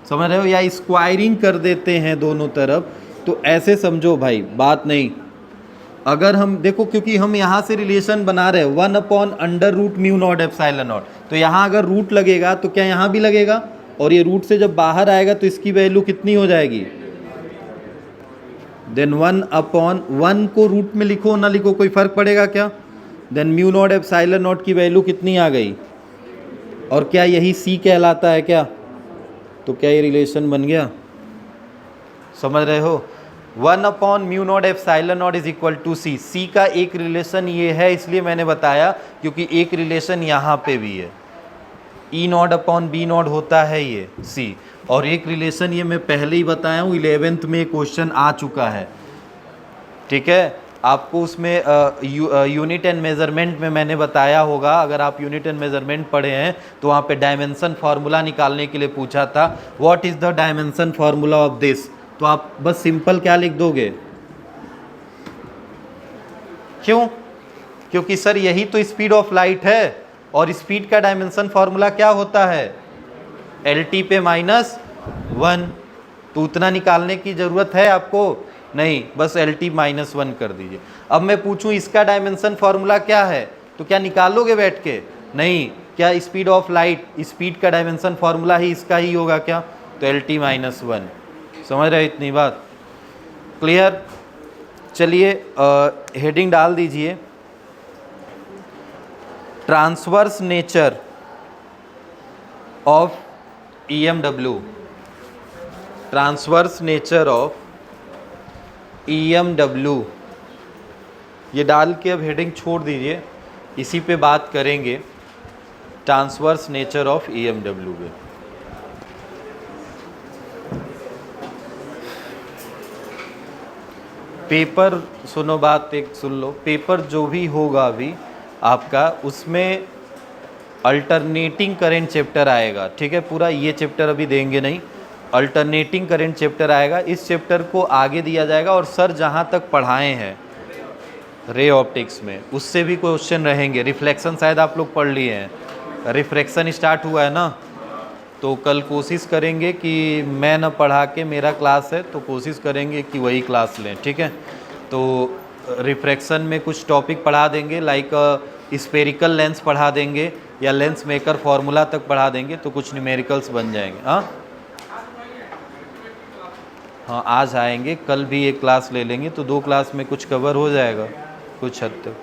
समझ रहे हो, या स्क्वायरिंग कर देते हैं दोनों तरफ, तो ऐसे समझो भाई बात नहीं, अगर हम देखो क्योंकि हम यहाँ से रिलेशन बना रहे हैं 1 upon under root mu not epsilon naught, तो यहाँ अगर रूट लगेगा तो क्या यहाँ भी लगेगा, और ये रूट से जब बाहर आएगा तो इसकी वैल्यू कितनी हो जाएगी, देन 1 अपॉन 1 को रूट में लिखो ना लिखो कोई फर्क पड़ेगा क्या, then mu naught epsilon naught की वैल्यू कितनी आ गई, और क्या यही सी कहलाता है क्या, तो क्या ये रिलेशन बन गया? समझ रहे हो? 1/μ0 इज इक्वल टू सी। सी का एक रिलेशन ये है, इसलिए मैंने बताया क्योंकि एक रिलेशन यहाँ पे भी है, E0/B0 होता है ये सी, और एक रिलेशन ये मैं पहले ही बताया हूँ, 11th में क्वेश्चन आ चुका है। ठीक है, आपको उसमें यूनिट एंड मेजरमेंट में मैंने बताया होगा, अगर आप यूनिट एंड मेजरमेंट पढ़े हैं तो वहाँ पे डायमेंशन फार्मूला निकालने के लिए पूछा था, what is the dimension formula of this. तो आप बस सिंपल क्या लिख दोगे? क्यों? क्योंकि सर यही तो स्पीड ऑफ लाइट है, और स्पीड का डायमेंशन फार्मूला क्या होता है? LT पे -1। तो उतना निकालने की ज़रूरत है आपको नहीं, बस LT -1 कर दीजिए। अब मैं पूछूं इसका डायमेंशन फार्मूला क्या है, तो क्या निकालोगे बैठ के? नहीं। क्या स्पीड ऑफ लाइट, स्पीड का डायमेंशन फार्मूला ही इसका ही होगा क्या? तो LT -1। समझ रहे इतनी बात? क्लियर? चलिए हेडिंग डाल दीजिए, transverse nature of EMW। Transverse nature of EMW, ये डाल के अब हेडिंग छोड़ दीजिए, इसी पे बात करेंगे, ट्रांसवर्स नेचर ऑफ EMW पे। पेपर सुनो, बात एक सुन लो, पेपर जो भी होगा अभी आपका, उसमें अल्टरनेटिंग करंट चैप्टर आएगा। ठीक है, पूरा ये चैप्टर अभी देंगे नहीं, अल्टरनेटिंग करंट चैप्टर आएगा। इस चैप्टर को आगे दिया जाएगा, और सर जहाँ तक पढ़ाए हैं रे ऑप्टिक्स में, उससे भी क्वेश्चन रहेंगे। रिफ्लेक्शन शायद आप लोग पढ़ लिए हैं, रिफ्रैक्शन स्टार्ट हुआ है ना, तो कल कोशिश करेंगे कि मैं न पढ़ा के, मेरा क्लास है तो कोशिश करेंगे कि वही क्लास लें। ठीक है, तो रिफ्रैक्शन में कुछ टॉपिक पढ़ा देंगे, लाइक स्फेरिकल लेंस पढ़ा देंगे, या लेंस मेकर फार्मूला तक पढ़ा देंगे, तो कुछ न्यूमेरिकल्स बन जाएंगे। हाँ आज आएंगे, कल भी एक क्लास ले लेंगे, तो 2 क्लास में कुछ कवर हो जाएगा कुछ हद तक।